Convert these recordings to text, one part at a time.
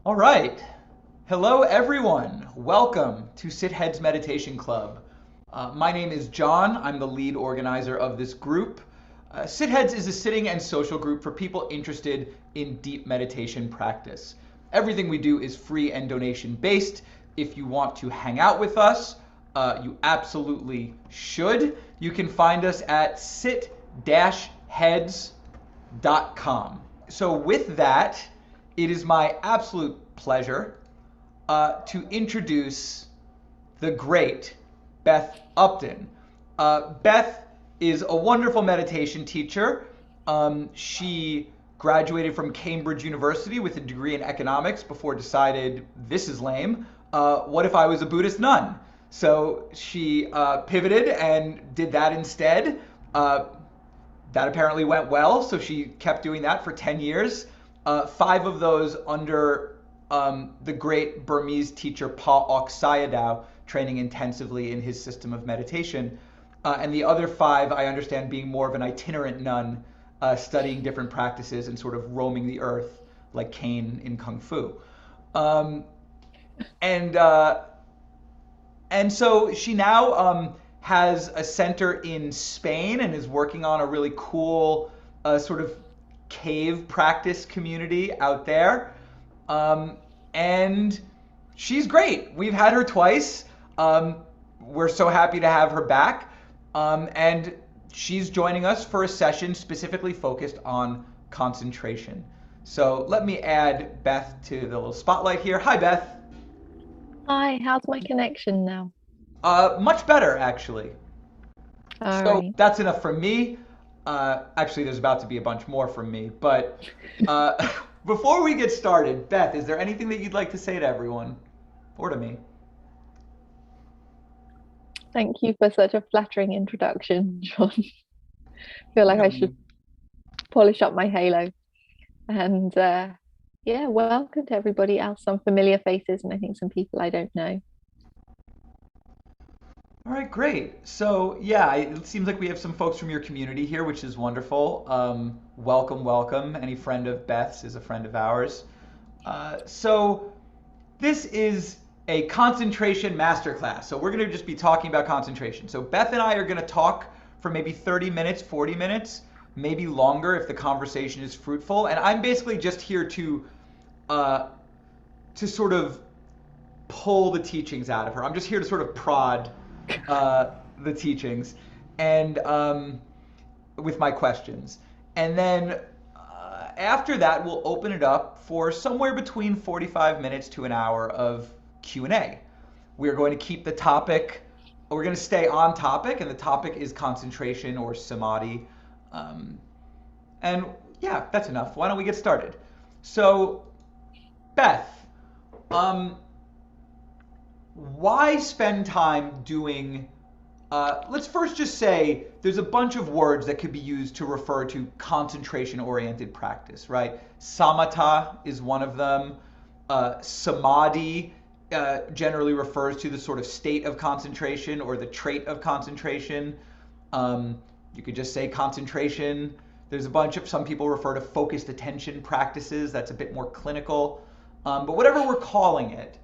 All right. Hello, everyone. Welcome to Sit Heads Meditation Club. My name is John. I'm the lead organizer of this group. Sit Heads is a sitting and social group for people interested in deep meditation practice. Everything we do is free and donation based. If you want to hang out with us, you absolutely should. You can find us at sit-heads.com. So, with that, it is my absolute pleasure to introduce the great Beth Upton. Beth is a wonderful meditation teacher. She graduated from Cambridge University with a degree in economics before decided this is lame. What if I was a Buddhist nun? So she pivoted and did that instead. That apparently went well, so she kept doing that for 10 years. 5 of those under the great Burmese teacher Pa Auk Sayadaw, training intensively in his system of meditation. And the other 5, I understand, being more of an itinerant nun, studying different practices and sort of roaming the earth like Caine in Kung Fu. Um, and and so she now has a center in Spain and is working on a really cool sort of cave practice community out there. Um, and she's great. We've had her twice. We're so happy to have her back. And she's joining us for a session specifically focused on concentration. So let me add Beth to the little spotlight here. Hi, Beth. Hi, how's my connection now? Much better, actually. All So right. that's enough from me. Actually, there's about to be a bunch more from me. But before we get started, Beth, is there anything that you'd like to say to everyone or to me? Thank you for such a flattering introduction, John. Feel like I should No. polish up my halo. And yeah, welcome to everybody else. Some familiar faces and I think some people I don't know. All right, great. So, yeah, it seems like we have some folks from your community here, which is wonderful. Welcome, welcome. Any friend of Beth's is a friend of ours. So, this is a concentration masterclass. So, we're going to just be talking about concentration. So, Beth and I are going to talk for maybe 30 minutes, 40 minutes, maybe longer if the conversation is fruitful. And I'm basically just here uh, to sort of pull the teachings out of her. I'm just here to sort of prod the teachings and with my questions. And then after that, we'll open it up for somewhere between 45 minutes to an hour of Q&A. We're going to keep the topic, we're going to stay on topic, and the topic is concentration or samadhi. Um, and yeah, that's enough. Why don't we get started? So, Beth, um, why spend time doing let's first just say there's a bunch of words that could be used to refer to concentration oriented practice, right? Samatha is one of them. Samadhi generally refers to the sort of state of concentration or the trait of concentration. You could just say concentration. There's a bunch of, some people refer to focused attention practices. That's a bit more clinical. But whatever we're calling it,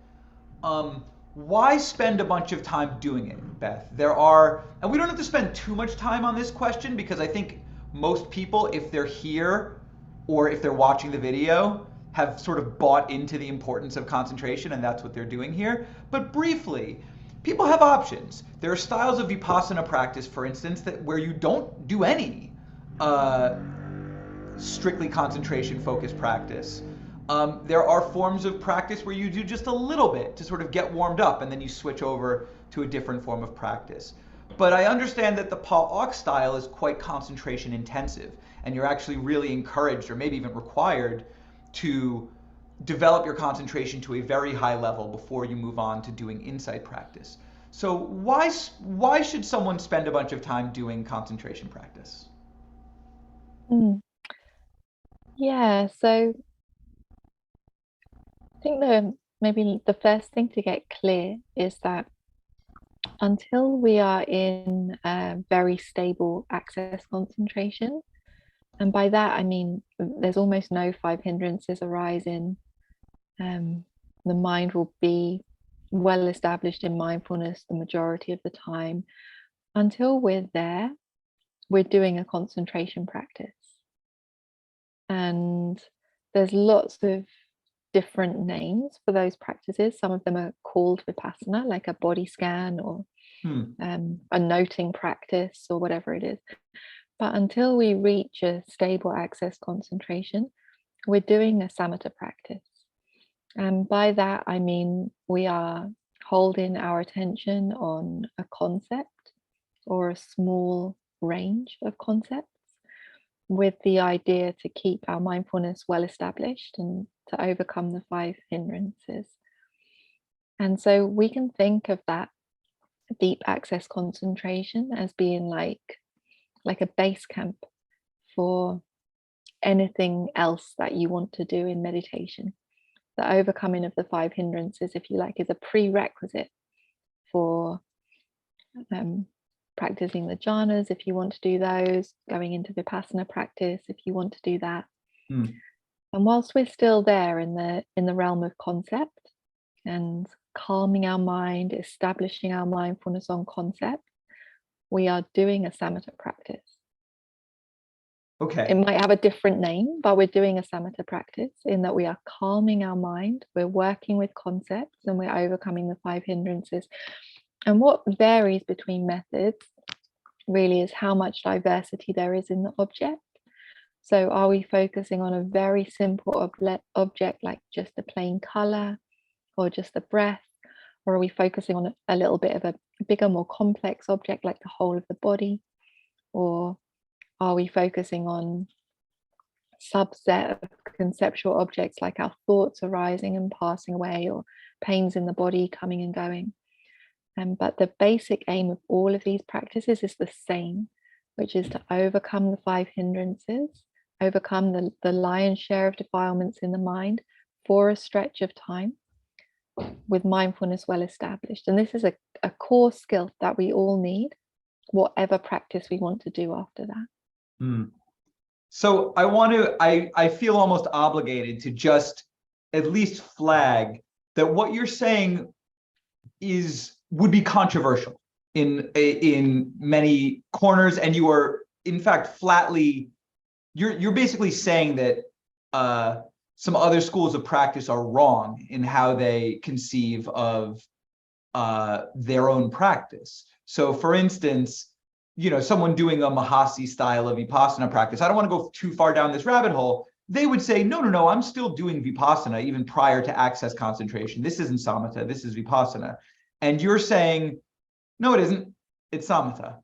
why spend a bunch of time doing it, Beth? There are, and we don't have to spend too much time on this question because I think most people, if they're here or if they're watching the video, have sort of bought into the importance of concentration and that's what they're doing here. But briefly, people have options. There are styles of vipassana practice, for instance, that where you don't do any uh, strictly concentration focused practice. There are forms of practice where you do just a little bit to sort of get warmed up and then you switch over to a different form of practice. But I understand that the Pa Auk style is quite concentration intensive and you're actually really encouraged or maybe even required to develop your concentration to a very high level before you move on to doing insight practice. So why should someone spend a bunch of time doing concentration practice? Mm. Yeah, so I think maybe the first thing to get clear is that until we are in very stable access concentration, and by that I mean there's almost no 5 hindrances arising, The mind will be well established in mindfulness the majority of the time. Until we're there, we're doing a concentration practice. And there's lots of different names for those practices. Some of them are called vipassana, like a body scan or a noting practice or whatever it is. But until we reach a stable access concentration, we're doing a samatha practice. And by that, I mean we are holding our attention on a concept or a small range of concepts with the idea to keep our mindfulness well established and to overcome the 5 hindrances. And so we can think of that deep access concentration as being like a base camp for anything else that you want to do in meditation. The overcoming of the 5 hindrances, if you like, is a prerequisite for practicing the jhanas, if you want to do those, going into vipassana practice, if you want to do that. And whilst we're still there in the realm of concept and calming our mind, establishing our mindfulness on concept, we are doing a samatha practice. Okay. It might have a different name, but we're doing a samatha practice in that we are calming our mind, we're working with concepts, and we're overcoming the 5 hindrances. And what varies between methods really is how much diversity there is in the object. So are we focusing on a very simple object like just a plain color or just the breath? Or are we focusing on a little bit of a bigger, more complex object like the whole of the body? Or are we focusing on subset of conceptual objects like our thoughts arising and passing away, or pains in the body coming and going? But the basic aim of all of these practices is the same, which is to overcome the 5 hindrances, overcome the lion's share of defilements in the mind for a stretch of time with mindfulness well established. And this is a core skill that we all need, whatever practice we want to do after that. So I feel almost obligated to just at least flag that what you're saying would be controversial in many corners, and you are in fact flatly you're basically saying that some other schools of practice are wrong in how they conceive of their own practice. So for instance, someone doing a Mahasi style of Vipassana practice, I don't want to go too far down this rabbit hole. They would say, no, I'm still doing Vipassana even prior to access concentration. This isn't Samatha, this is Vipassana. And you're saying, no, it isn't, it's Samatha.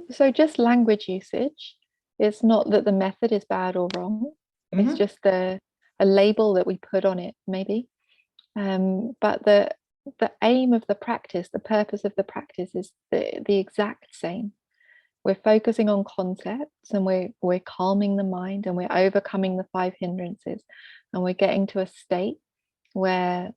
So just language usage. It's not that the method is bad or wrong. It's just a label that we put on it, maybe. But the aim of the practice, the purpose of the practice is the exact same. We're focusing on concepts, and we're calming the mind, and we're overcoming the 5 hindrances, and we're getting to a state where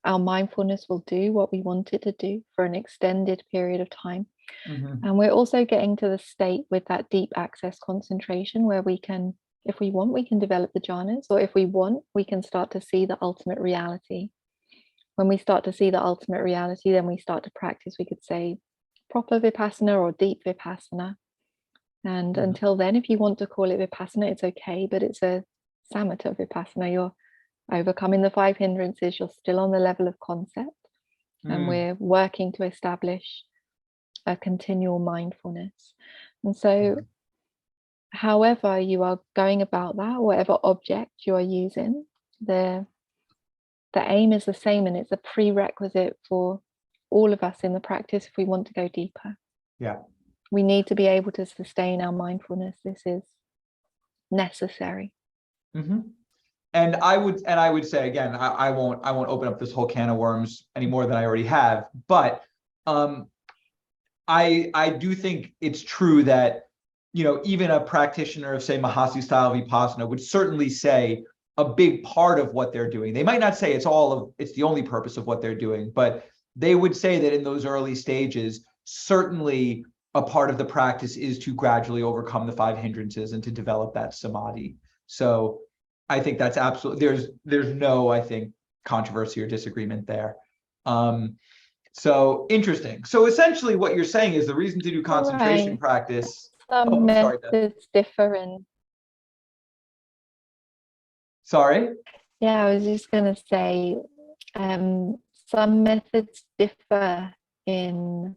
our mindfulness will do what we want it to do for an extended period of time. And we're also getting to the state with that deep access concentration where we can, if we want, we can develop the jhanas, or if we want, we can start to see the ultimate reality. When we start to see the ultimate reality, then we start to practice, we could say, proper vipassana or deep vipassana. And until then, if you want to call it vipassana, it's okay, but it's a samatha vipassana. You're overcoming the 5 hindrances, you're still on the level of concept, and we're working to establish a continual mindfulness. And so however you are going about that, whatever object you are using, the aim is the same, and it's a prerequisite for all of us in the practice if we want to go deeper. Yeah. We need to be able to sustain our mindfulness. This is necessary. And I would say again, I won't open up this whole can of worms any more than I already have, but I do think it's true that even a practitioner of, say, Mahasi style Vipassana would certainly say a big part of what they're doing. They might not say it's the only purpose of what they're doing, but they would say that in those early stages, certainly a part of the practice is to gradually overcome the 5 hindrances and to develop that samadhi. So I think that's absolutely, there's no, I think, controversy or disagreement there. So interesting. So essentially what you're saying is the reason to do concentration practice. Some Oh, sorry, Beth. methods differ in. Sorry? Yeah, I was just going to say some methods differ in,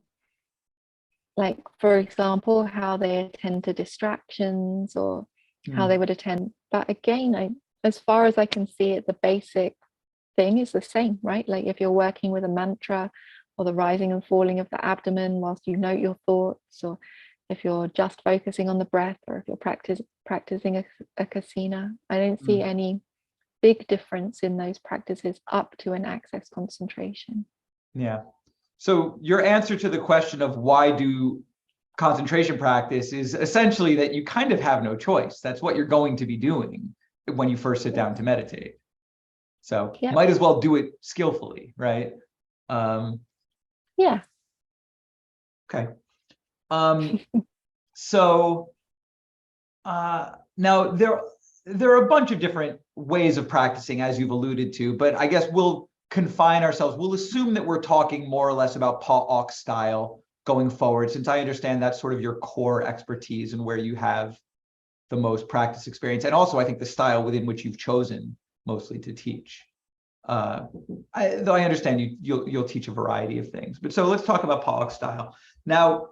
like, for example, how they attend to distractions or how they would attend. But again, as far as I can see it, the basic thing is the same, right? Like if you're working with a mantra or the rising and falling of the abdomen whilst you note your thoughts, or if you're just focusing on the breath, or if you're practicing a kasina, I don't see any big difference in those practices up to an access concentration. Yeah. So your answer to the question of why do concentration practice is essentially that you kind of have no choice. That's what you're going to be doing when you first sit down to meditate. So might as well do it skillfully, right? Yeah. Okay. So now there are a bunch of different ways of practicing, as you've alluded to, but I guess we'll confine ourselves. We'll assume that we're talking more or less about Pa-Auk style going forward, since I understand that's sort of your core expertise and where you have the most practice experience, and also I think the style within which you've chosen mostly to teach. Though I understand you'll teach a variety of things, but so let's talk about Pa-Auk style now.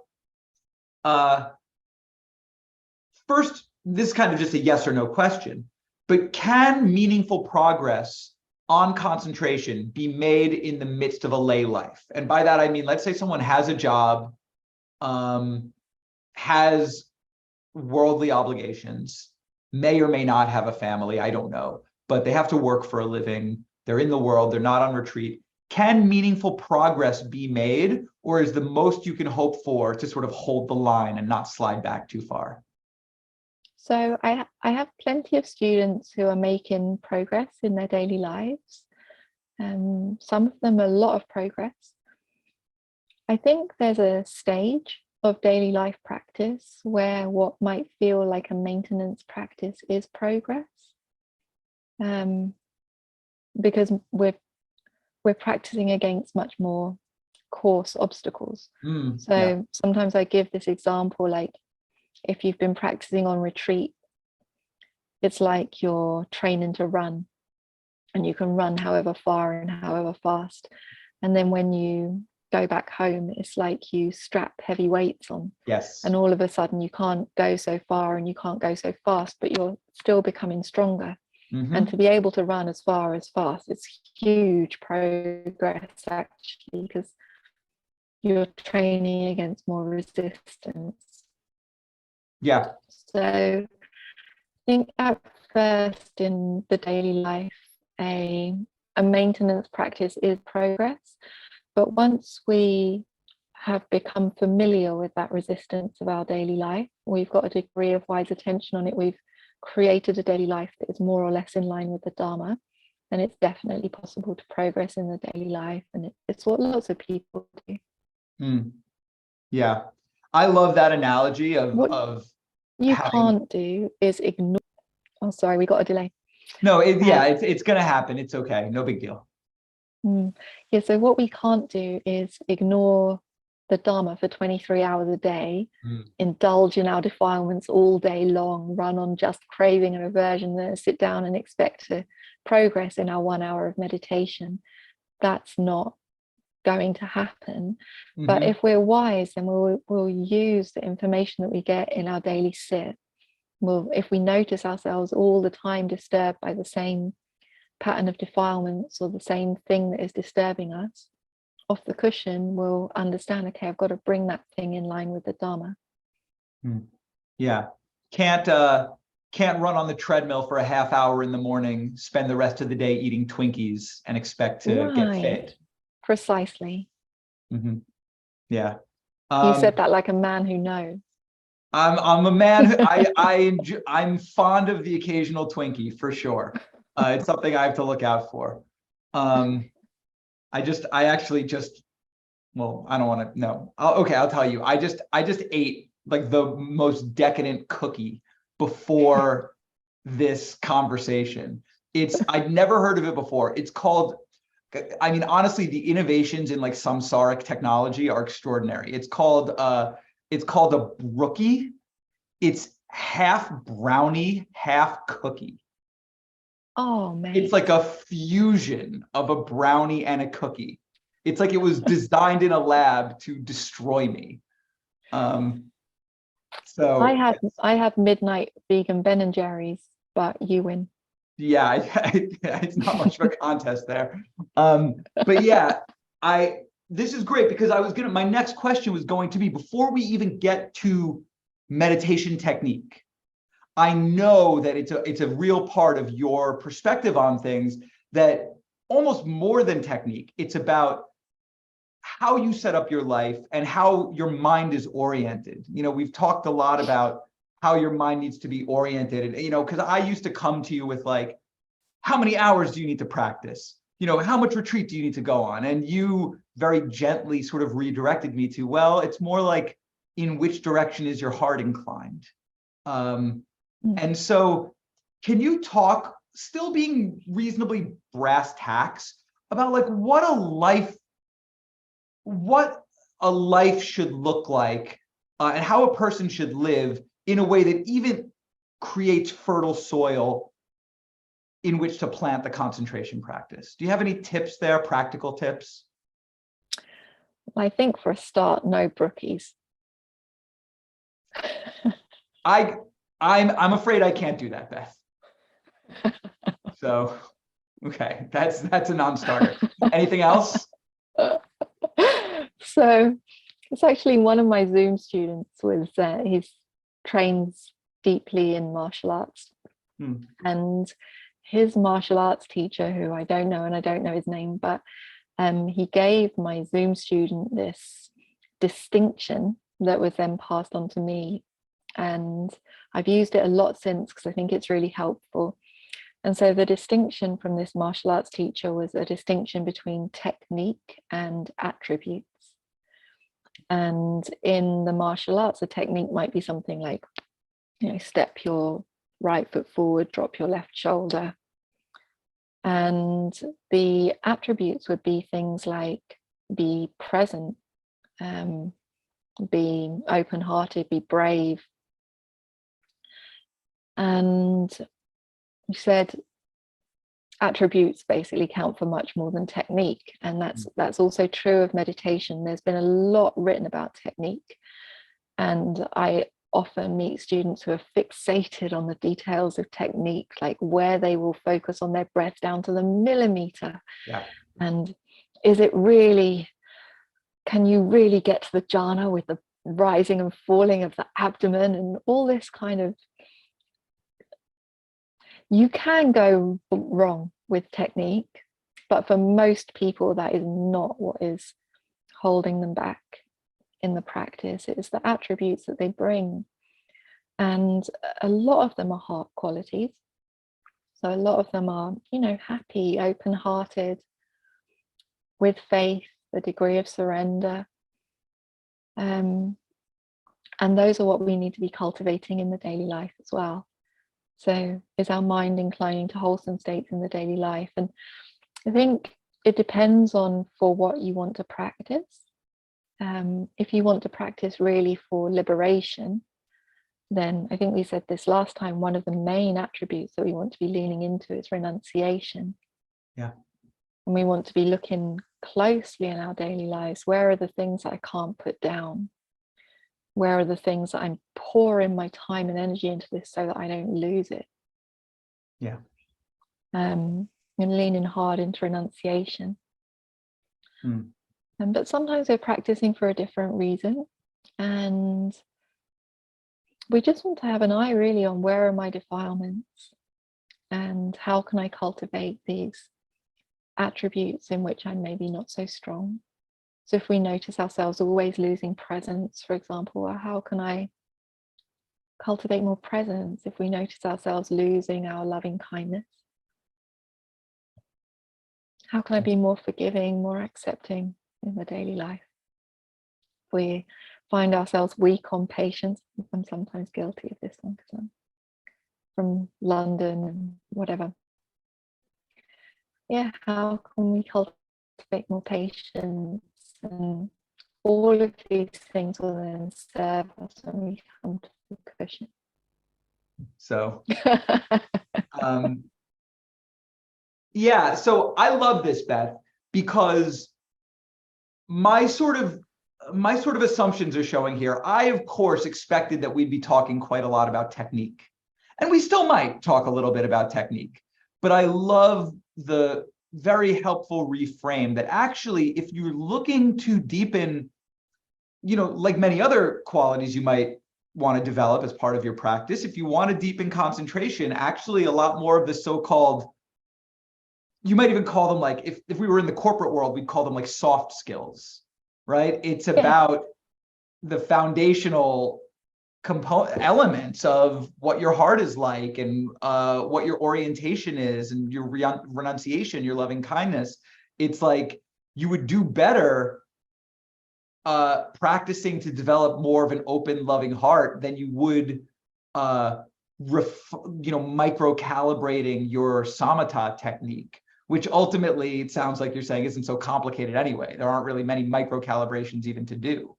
First, this is kind of just a yes or no question, but can meaningful progress on concentration be made in the midst of a lay life? And by that, I mean, let's say someone has a job, has worldly obligations, may or may not have a family, I don't know, but they have to work for a living. They're in the world, they're not on retreat. Can meaningful progress be made, or is the most you can hope for to sort of hold the line and not slide back too far? So I have plenty of students who are making progress in their daily lives. Some of them a lot of progress. I think there's a stage of daily life practice where what might feel like a maintenance practice is progress, because we're practicing against much more coarse obstacles. So sometimes I give this example, like if you've been practicing on retreat, it's like you're training to run, and you can run however far and however fast. And then when you go back home, it's like you strap heavy weights on. Yes. And all of a sudden you can't go so far and you can't go so fast, but you're still becoming stronger. And to be able to run as far as fast, it's huge progress actually, because you're training against more resistance. Yeah. So I think at first in the daily life, a maintenance practice is progress. But once we have become familiar with that resistance of our daily life, we've got a degree of wise attention on it, we've created a daily life that is more or less in line with the Dharma, and it's definitely possible to progress in the daily life. And it's what lots of people do. Yeah. I love that analogy of you having... can't do is ignore. Oh, sorry, we got a delay. No, it's going to happen. It's okay. No big deal. Yeah, so what we can't do is ignore the Dharma for 23 hours a day, indulge in our defilements all day long, run on just craving and aversion, then sit down and expect to progress in our 1 hour of meditation. That's not going to happen. But if we're wise, then we'll use the information that we get in our daily sit. If we notice ourselves all the time disturbed by the same pattern of defilements or the same thing that is disturbing us, off the cushion we'll understand, okay, I've got to bring that thing in line with the Dharma. Yeah. Can't run on the treadmill for a half hour in the morning, spend the rest of the day eating Twinkies and expect to get fit. Precisely. Yeah. You said that like a man who knows. I'm a man who I'm fond of the occasional Twinkie for sure. It's something I have to look out for. I actually just, well, I don't want to, no. Okay, I'll tell you. I just ate like the most decadent cookie before this conversation. I'd never heard of it before. It's called I mean, honestly, the innovations in like samsaric technology are extraordinary. It's called a brookie. It's half brownie, half cookie. Oh, It's mate. like a fusion of a brownie and a cookie. It's like it was designed in a lab to destroy me. Um, I so have I have midnight vegan Ben and Jerry's, but you win. yeah, it's not much of a contest there. But yeah, I this is great because my next question was going to be, before we even get to meditation technique, I know that it's a real part of your perspective on things, that almost more than technique, it's about how you set up your life and how your mind is oriented. We've talked a lot about how your mind needs to be oriented. And, because I used to come to you with like, how many hours do you need to practice? How much retreat do you need to go on? And you very gently sort of redirected me to, well, it's more like, in which direction is your heart inclined? And so can you talk, still being reasonably brass tacks, about like what a life should look like, and how a person should live in a way that even creates fertile soil in which to plant the concentration practice? Do you have any tips there, practical tips? I think for a start, no brookies. I'm afraid I can't do that, Beth. So, okay, that's a non-starter. Anything else? So it's actually one of my Zoom students was he's trains deeply in martial arts, and his martial arts teacher, who I don't know and I don't know his name, but he gave my Zoom student this distinction that was then passed on to me, and I've used it a lot since because I think it's really helpful. And so the distinction from this martial arts teacher was a distinction between technique and attributes. And in the martial arts, a technique might be something like, step your right foot forward, drop your left shoulder. And the attributes would be things like be present, be open-hearted, be brave. And you said attributes basically count for much more than technique, and that's also true of meditation. There's been a lot written about technique, and I often meet students who are fixated on the details of technique, like where they will focus on their breath down to the millimeter. Yeah. And is it really, can you really get to the jhana with the rising and falling of the abdomen and all this kind of, you can go wrong with technique, but for most people that is not what is holding them back in the practice. It's the attributes that they bring, and a lot of them are heart qualities. So a lot of them are, happy, open-hearted, with faith, a degree of surrender, and those are what we need to be cultivating in the daily life as well. So is our mind inclining to wholesome states in the daily life? And I think it depends on for what you want to practice. If you want to practice really for liberation, then I think we said this last time, one of the main attributes that we want to be leaning into is renunciation. Yeah. And we want to be looking closely in our daily lives. Where are the things that I can't put down? Where are the things that I'm pouring my time and energy into this so that I don't lose it? Yeah. And leaning hard into renunciation. But sometimes we're practicing for a different reason. And we just want to have an eye really on where are my defilements and how can I cultivate these attributes in which I'm maybe not so strong. So if we notice ourselves always losing presence, for example, well, how can I cultivate more presence? If we notice ourselves losing our loving kindness, how can I be more forgiving, more accepting in the daily life? If we find ourselves weak on patience, I'm sometimes guilty of this one because I'm from London and whatever. Yeah, how can we cultivate cultivate more patience, and all of these things will then serve us when we come to the cushion. So, yeah, so I love this, Beth, because my sort of assumptions are showing here. I, of course, expected that we'd be talking quite a lot about technique, and we still might talk a little bit about technique, but I love the very helpful reframe that actually, if you're looking to deepen, like many other qualities you might want to develop as part of your practice, if you want to deepen concentration, actually a lot more of the so-called, you might even call them, like, if we were in the corporate world, we'd call them like soft skills, right? It's about the foundational component elements of what your heart is like, and what your orientation is, and your renunciation, your loving kindness. It's like you would do better practicing to develop more of an open, loving heart than you would micro calibrating your samatha technique, which ultimately, it sounds like you're saying, isn't so complicated anyway. There aren't really many micro calibrations even to do.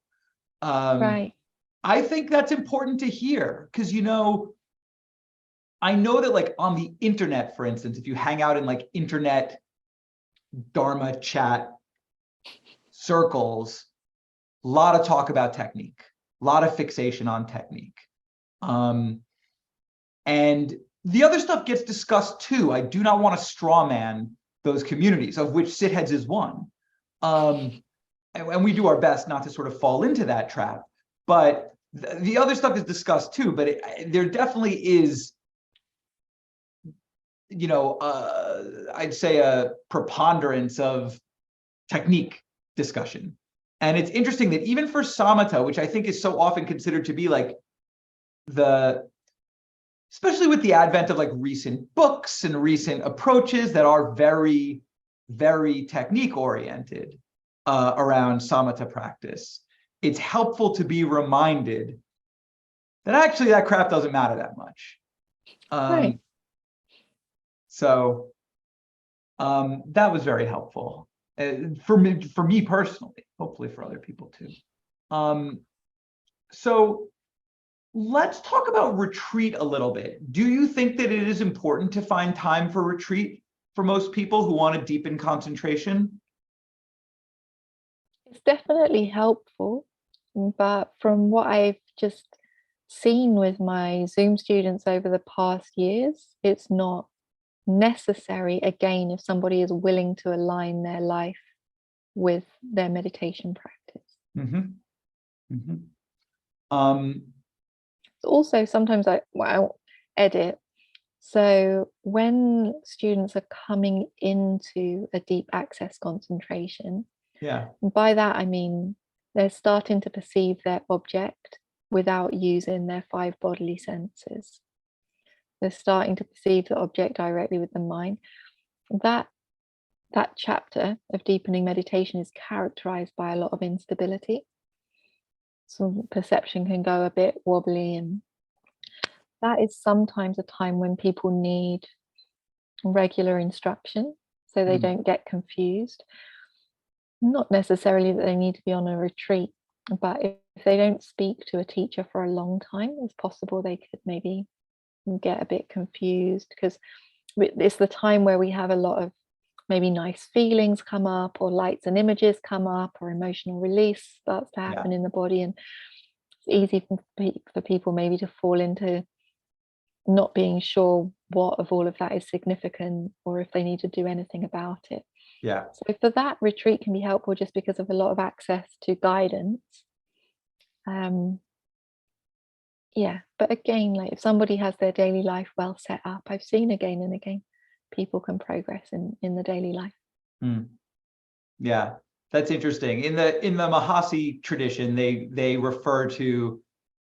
Right. I think that's important to hear, because I know that, like, on the internet, for instance, if you hang out in like internet Dharma chat circles, a lot of talk about technique, a lot of fixation on technique. And the other stuff gets discussed too. I do not want to straw man those communities, of which Sitheads is one. And we do our best not to sort of fall into that trap. But the other stuff is discussed too. But there definitely is, I'd say, a preponderance of technique discussion. And it's interesting that even for samatha, which I think is so often considered to be like especially with the advent of like recent books and recent approaches that are very, very technique oriented around samatha practice, it's helpful to be reminded that actually that crap doesn't matter that much. Right. So that was very helpful for me personally, hopefully for other people too. So let's talk about retreat a little bit. Do you think that it is important to find time for retreat for most people who want to deepen concentration? It's definitely helpful, but from what I've just seen with my Zoom students over the past years, it's not necessary, again, if somebody is willing to align their life with their meditation practice. Mm-hmm. Mm-hmm. Also, sometimes I'll edit. So when students are coming into a deep access concentration, Yeah. by that I mean they're starting to perceive their object without using their 5 bodily senses. They're starting to perceive the object directly with the mind. That chapter of deepening meditation is characterized by a lot of instability. So perception can go a bit wobbly, and that is sometimes a time when people need regular instruction so they don't get confused. Not necessarily that they need to be on a retreat, but if they don't speak to a teacher for a long time, it's possible they could maybe get a bit confused, because it's the time where we have a lot of maybe nice feelings come up, or lights and images come up, or emotional release starts to happen in the body, and it's easy for people maybe to fall into not being sure what of all of that is significant, or if they need to do anything about it. Yeah. So for that, retreat can be helpful just because of a lot of access to guidance. Yeah, but again, like if somebody has their daily life well set up, I've seen again and again, people can progress in the daily life. Yeah, that's interesting. In the Mahasi tradition, they refer to,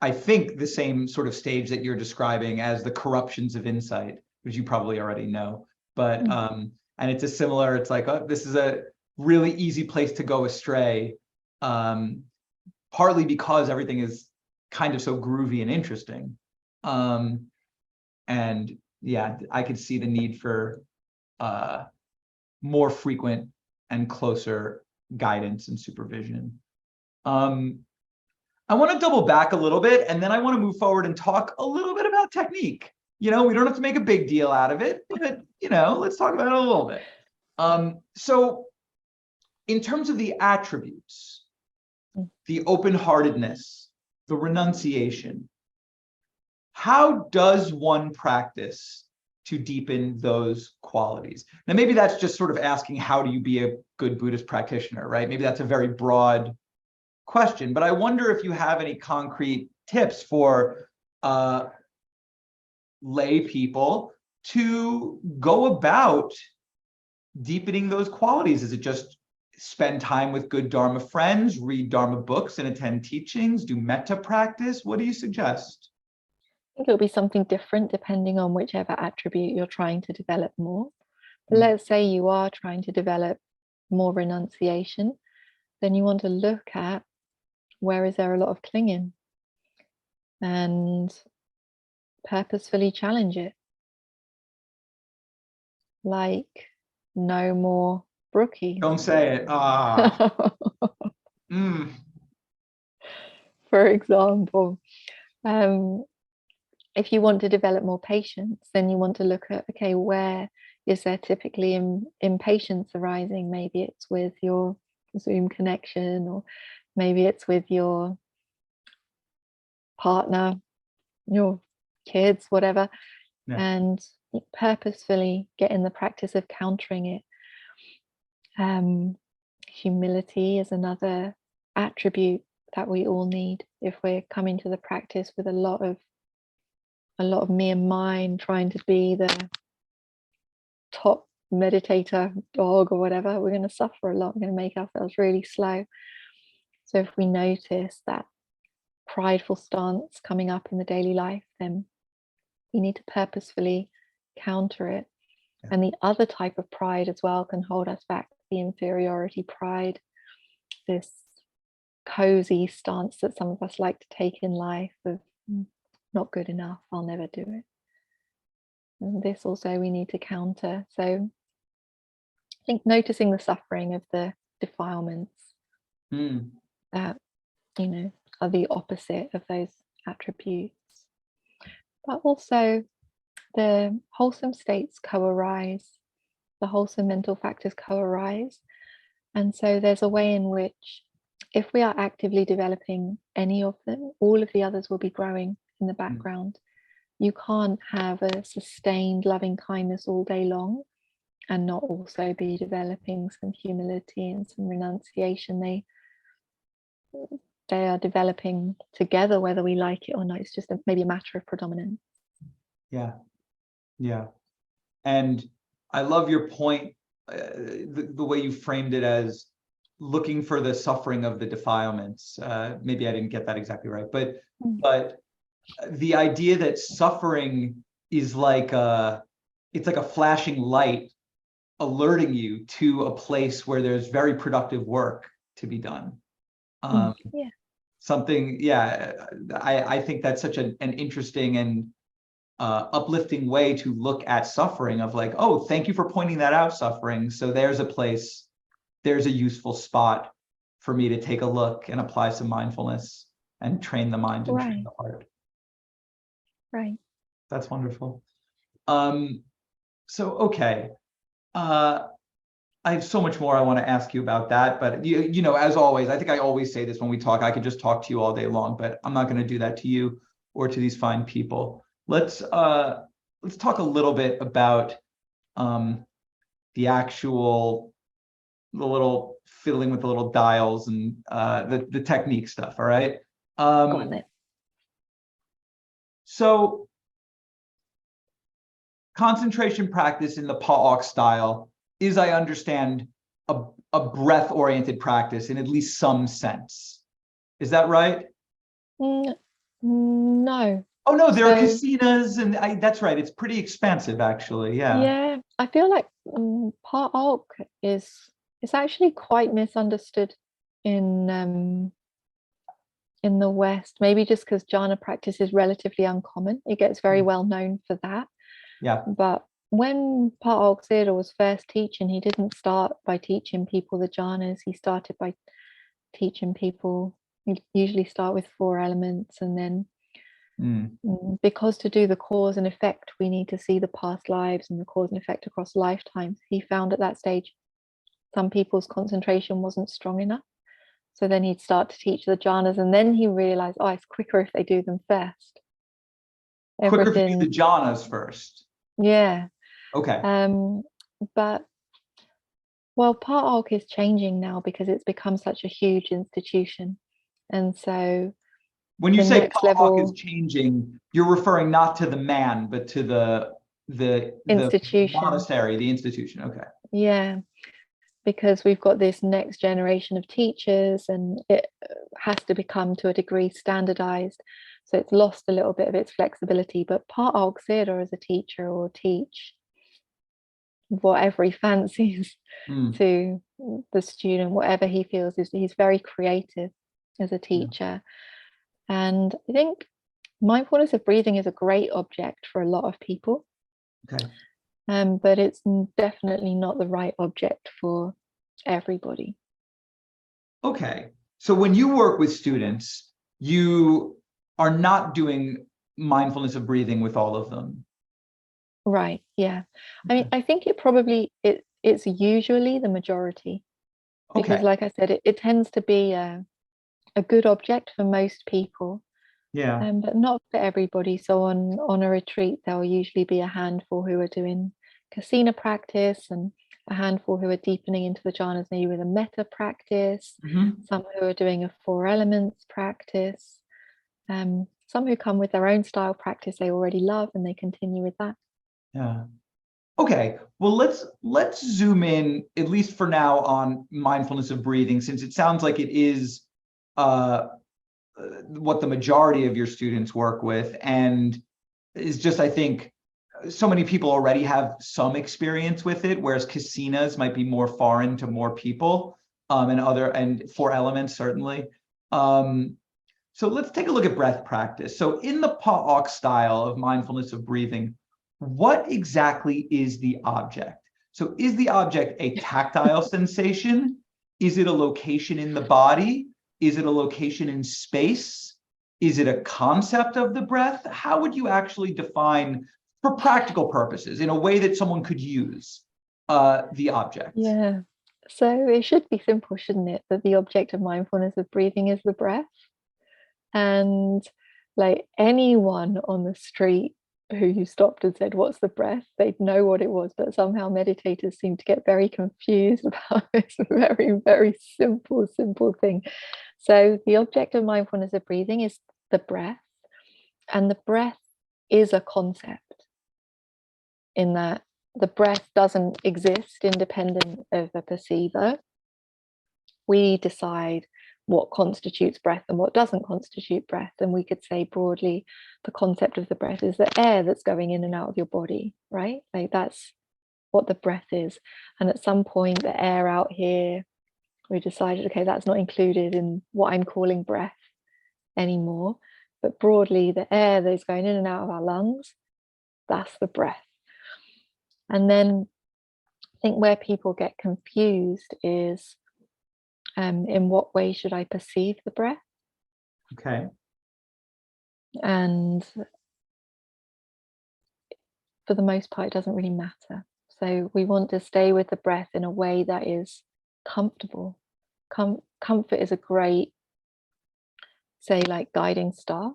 I think, the same sort of stage that you're describing as the corruptions of insight, which you probably already know. But and it's a similar. It's like, oh, this is a really easy place to go astray, partly because everything is kind of so groovy and interesting. And yeah, I could see the need for more frequent and closer guidance and supervision. I want to double back a little bit, and then I want to move forward and talk a little bit about technique. We don't have to make a big deal out of it, but let's talk about it a little bit. So in terms of the attributes, the open-heartedness, the renunciation, how does one practice to deepen those qualities? Now, maybe that's just sort of asking, how do you be a good Buddhist practitioner, right? Maybe that's a very broad question, but I wonder if you have any concrete tips for lay people to go about deepening those qualities. Is it just spend time with good Dharma friends, read Dharma books and attend teachings, do metta practice? What do you suggest? I think it'll be something different depending on whichever attribute you're trying to develop more. But let's say you are trying to develop more renunciation, then you want to look at where is there a lot of clinging and purposefully challenge it. Like, no more brookies. Don't say it. For example, if you want to develop more patience, then you want to look at, okay, where is there typically impatience arising? Maybe it's with your Zoom connection, or maybe it's with your partner, your kids, whatever. Yeah. And purposefully get in the practice of countering it. Humility is another attribute that we all need if we're coming to the practice with a lot of mere mind, trying to be the top meditator dog or whatever. We're going to suffer a lot. We're going to make ourselves really slow. So if we notice that prideful stance coming up in the daily life, then we need to purposefully counter it. Yeah. And the other type of pride as well can hold us back, the inferiority pride, this cozy stance that some of us like to take in life of not good enough, I'll never do it. And this also we need to counter. So I think noticing the suffering of the defilements that are the opposite of those attributes, but also the wholesome states co-arise, the wholesome mental factors co-arise. And so there's a way in which if we are actively developing any of them, all of the others will be growing in the background. You can't have a sustained loving kindness all day long and not also be developing some humility and some renunciation. They are developing together, whether we like it or not. It's just maybe a matter of predominance. Yeah. And I love your point, the way you framed it as looking for the suffering of the defilements. Maybe I didn't get that exactly right, but the idea that suffering is it's like a flashing light alerting you to a place where there's very productive work to be done. I think that's such an interesting and uplifting way to look at suffering, of like, oh, thank you for pointing that out, suffering. So there's a place, there's a useful spot for me to take a look and apply some mindfulness and train the mind and train the heart. Right. That's wonderful. So, okay. I have so much more I want to ask you about that, but as always, I think I always say this when we talk, I could just talk to you all day long, but I'm not going to do that to you or to these fine people. Let's talk a little bit about the actual, the little fiddling with the little dials and the technique stuff. All right. Go on then. So concentration practice in the Pa'ok style is, I understand, a breath-oriented practice in at least some sense. Is that right? No. Oh no, there are casinas, and that's right. It's pretty expansive, actually. Yeah. Yeah, I feel like Pa'ok is actually quite misunderstood in the West. Maybe just because jhana practice is relatively uncommon. It gets very well known for that. Yeah. But when Pa Auk Sayadaw was first teaching, he didn't start by teaching people the jhanas. He started by teaching people, you usually start with 4 elements, and then because to do the cause and effect, we need to see the past lives and the cause and effect across lifetimes. He found at that stage some people's concentration wasn't strong enough. So then he'd start to teach the jhanas, and then he realized, oh, it's quicker if they do them first. Quicker if you do the jhanas first. Yeah. Okay. But well, Pa Auk is changing now because it's become such a huge institution. And so when you say Pa Auk is changing, you're referring not to the man, but to the institution, monastery, the institution. Okay. Yeah, because we've got this next generation of teachers, and it has to become to a degree standardized. So it's lost a little bit of its flexibility. But Pa Auk Sayadaw as a teacher will teach whatever he fancies to the student, whatever he feels is. He's very creative as a teacher. And I think mindfulness of breathing is a great object for a lot of people. Okay. But it's definitely not the right object for everybody. Okay. So when you work with students, you are not doing mindfulness of breathing with all of them. Right. Yeah. I mean, I think it's usually the majority, because like I said, it tends to be a good object for most people. Yeah. But not for everybody. So on a retreat, there will usually be a handful who are doing kasina practice, and a handful who are deepening into the jhanas, maybe with a metta practice, some who are doing a 4 elements practice, some who come with their own style practice they already love and they continue with that. Yeah. Okay. Well, let's zoom in, at least for now, on mindfulness of breathing, since it sounds like it is what the majority of your students work with, and is just, I think, so many people already have some experience with it, whereas kasinas might be more foreign to more people, and 4 elements certainly. So let's take a look at breath practice. So in the Pa Auk style of mindfulness of breathing, what exactly is the object? So is the object a tactile sensation? Is it a location in the body? Is it a location in space? Is it a concept of the breath? How would you actually define, for practical purposes, in a way that someone could use, the object? Yeah. So it should be simple, shouldn't it? That the object of mindfulness of breathing is the breath. And like anyone on the street who you stopped and said, what's the breath? They'd know what it was, but somehow meditators seem to get very confused about this very, very simple thing. So the object of mindfulness of breathing is the breath, and the breath is a concept, in that the breath doesn't exist independent of the perceiver. We decide what constitutes breath and what doesn't constitute breath. And we could say broadly, the concept of the breath is the air that's going in and out of your body, right? Like that's what the breath is. And at some point, the air out here, we decided, okay, that's not included in what I'm calling breath anymore. But broadly, the air that is going in and out of our lungs, that's the breath. And then I think where people get confused is, in what way should I perceive the breath? Okay. And for the most part, it doesn't really matter. So we want to stay with the breath in a way that is comfortable. Comfort is a great, say, like guiding star,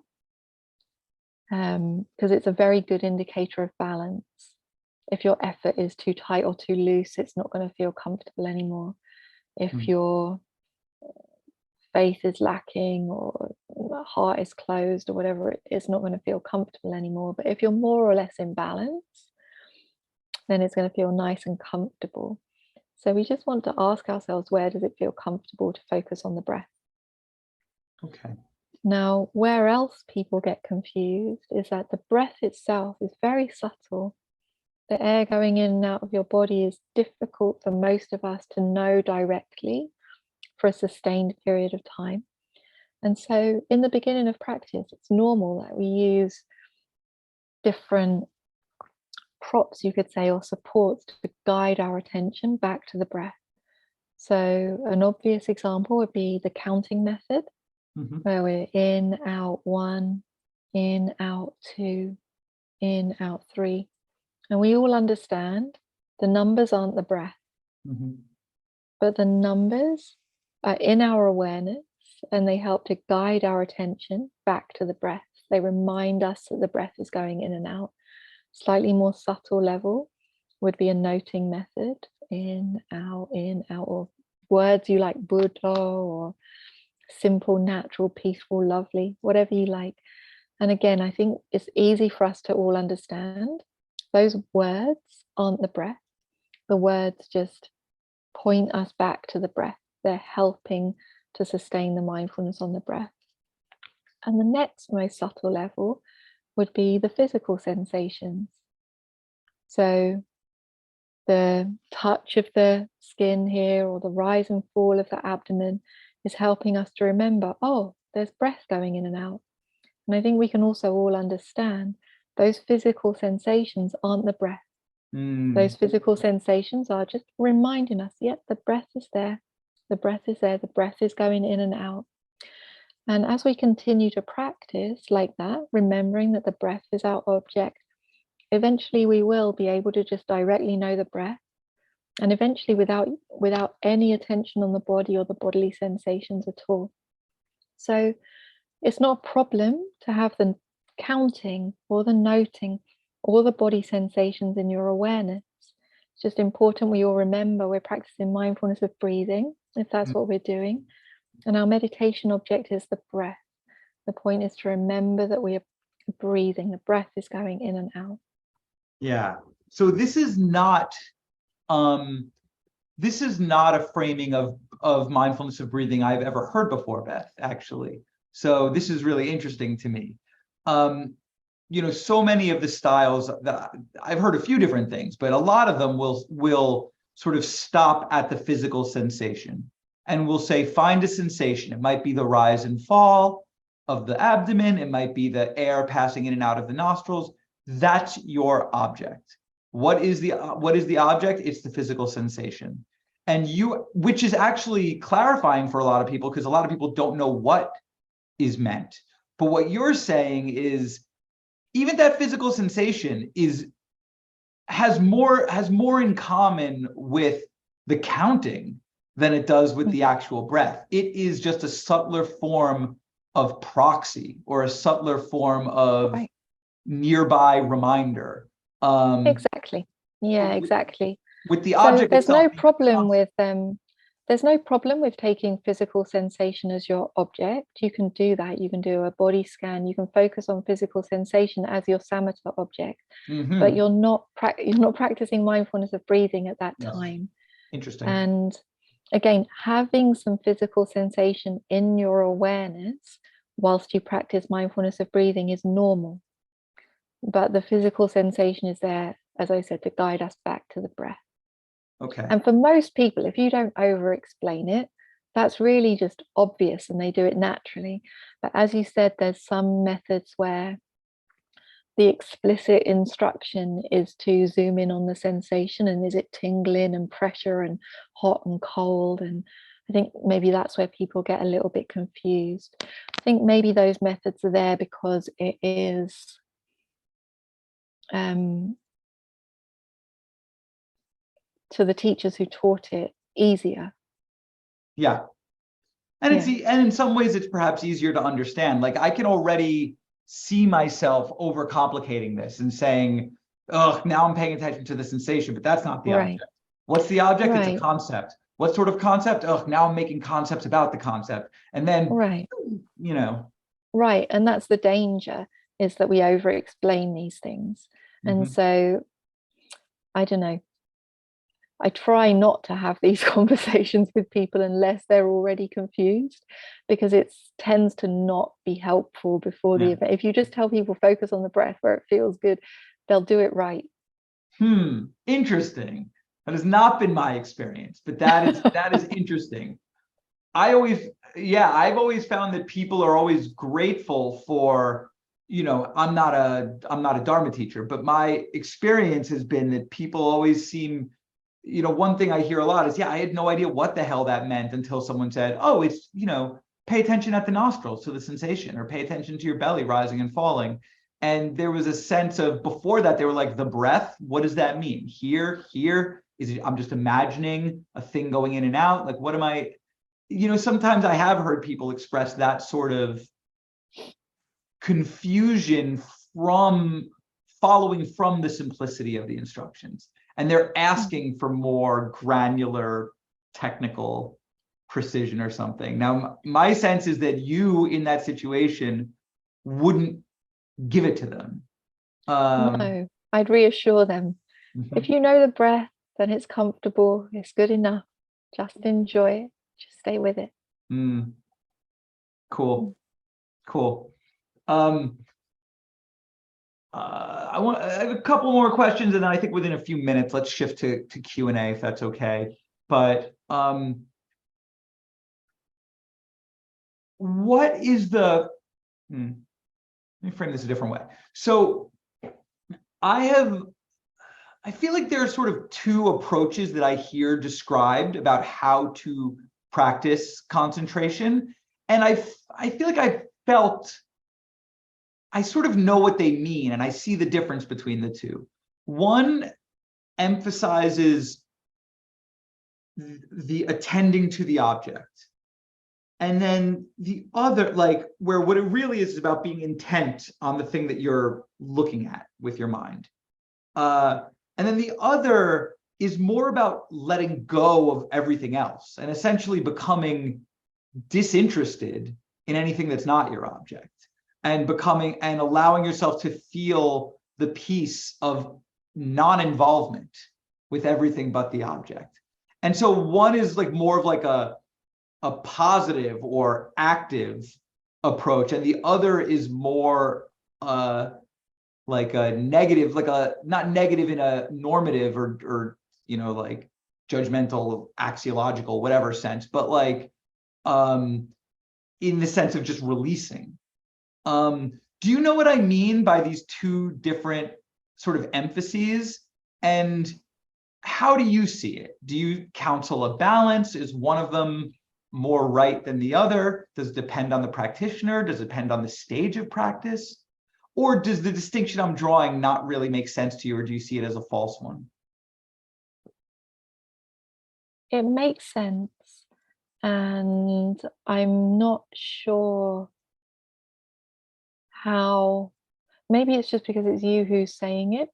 because it's a very good indicator of balance. If your effort is too tight or too loose, it's not going to feel comfortable anymore. If your faith is lacking or the heart is closed or whatever, it's not going to feel comfortable anymore. But if you're more or less in balance, then it's going to feel nice and comfortable. So we just want to ask ourselves, where does it feel comfortable to focus on the breath? Okay. Now, where else people get confused is that the breath itself is very subtle. The air going in and out of your body is difficult for most of us to know directly for a sustained period of time. And so in the beginning of practice, it's normal that we use different props, you could say, or supports to guide our attention back to the breath. So an obvious example would be the counting method, where we're in, out 1, in, out 2, in, out 3. And we all understand the numbers aren't the breath, but the numbers are in our awareness, and they help to guide our attention back to the breath. They remind us that the breath is going in and out. Slightly more subtle level would be a noting method, in, out, or words you like, Buddha, or simple, natural, peaceful, lovely, whatever you like. And again, I think it's easy for us to all understand. Those words aren't the breath. The words just point us back to the breath. They're helping to sustain the mindfulness on the breath. And the next most subtle level would be the physical sensations. So the touch of the skin here, or the rise and fall of the abdomen, is helping us to remember, oh, there's breath going in and out. And I think we can also all understand those physical sensations aren't the breath. Those physical sensations are just reminding us, yep, the breath is there. The breath is there. The breath is going in and out. And as we continue to practice like that, remembering that the breath is our object, eventually we will be able to just directly know the breath, and eventually without any attention on the body or the bodily sensations at all. So it's not a problem to have the counting or the noting or the body sensations in your awareness. It's just important we all remember we're practicing mindfulness of breathing, if that's what we're doing. And our meditation object is the breath. The point is to remember that we are breathing. The breath is going in and out. Yeah. So this is not a framing of mindfulness of breathing I've ever heard before, Beth, actually. So this is really interesting to me. So many of the styles that I've heard a few different things, but a lot of them will sort of stop at the physical sensation and will say, find a sensation. It might be the rise and fall of the abdomen. It might be the air passing in and out of the nostrils. That's your object. What is the object? It's the physical sensation. And which is actually clarifying for a lot of people, because a lot of people don't know what is meant. But what you're saying is, even that physical sensation has more in common with the counting than it does with the actual breath. It is just a subtler form of proxy, or a subtler form of nearby reminder. Exactly. Yeah, exactly. With the object there's itself, no problem with there's no problem with taking physical sensation as your object. You can do that. You can do a body scan. You can focus on physical sensation as your samatha object, but you're not practicing mindfulness of breathing at that time. Interesting. And again, having some physical sensation in your awareness whilst you practice mindfulness of breathing is normal. But the physical sensation is there, as I said, to guide us back to the breath. Okay. And for most people, if you don't over explain it, that's really just obvious and they do it naturally. But as you said, there's some methods where the explicit instruction is to zoom in on the sensation, and is it tingling and pressure and hot and cold? And I think maybe that's where people get a little bit confused. I think maybe those methods are there because it is to the teachers who taught it easier. Yeah. And and in some ways it's perhaps easier to understand. Like, I can already see myself overcomplicating this and saying, oh, now I'm paying attention to the sensation, but that's not the object. What's the object? It's a concept. What sort of concept? Oh, now I'm making concepts about the concept. And then, Right. And that's the danger, is that we over explain these things. And so, I don't know. I try not to have these conversations with people unless they're already confused, because it tends to not be helpful before the event. If you just tell people focus on the breath where it feels good, they'll do it right. Interesting. That has not been my experience, but that is interesting. I've always found that people are always grateful for, I'm not a Dharma teacher, but my experience has been that people always seem, one thing I hear a lot is, yeah, I had no idea what the hell that meant until someone said, oh, it's, pay attention at the nostrils to the sensation, or pay attention to your belly rising and falling. And there was a sense of, before that, they were like, the breath, what does that mean? Here, is it, I'm just imagining a thing going in and out. Like, what am I, sometimes I have heard people express that sort of confusion from following from the simplicity of the instructions. And they're asking for more granular technical precision or something. Now, my sense is that you in that situation wouldn't give it to them. No, I'd reassure them. If you know the breath, then it's comfortable, it's good enough. Just enjoy it, just stay with it. Cool. I have a couple more questions, and then I think within a few minutes, let's shift to Q&A, if that's okay. But what is the, let me frame this a different way. So I feel like there are sort of two approaches that I hear described about how to practice concentration. And I feel like I sort of know what they mean, and I see the difference between the two. One emphasizes the attending to the object. And then the other, like, where what it really is about being intent on the thing that you're looking at with your mind. And then the other is more about letting go of everything else and essentially becoming disinterested in anything that's not your object, and allowing yourself to feel the peace of non-involvement with everything but the object. And so one is like more of like a positive or active approach, and the other is more like a negative, not negative in a normative or like judgmental, axiological, whatever sense, but like in the sense of just releasing. Do you know what I mean by these two different sort of emphases? And how do you see it? Do you counsel a balance? Is one of them more right than the other? Does it depend on the practitioner? Does it depend on the stage of practice? Or does the distinction I'm drawing not really make sense to you, or do you see it as a false one? It makes sense. And I'm not sure how, maybe it's just because it's you who's saying it,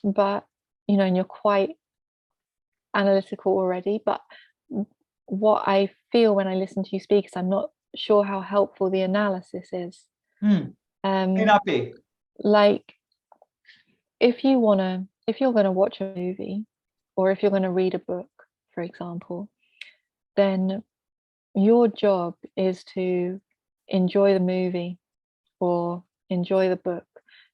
but, and you're quite analytical already. But what I feel when I listen to you speak is I'm not sure how helpful the analysis is. May not be. Like, if you're going to watch a movie, or if you're going to read a book, for example, then your job is to enjoy the movie or enjoy the book.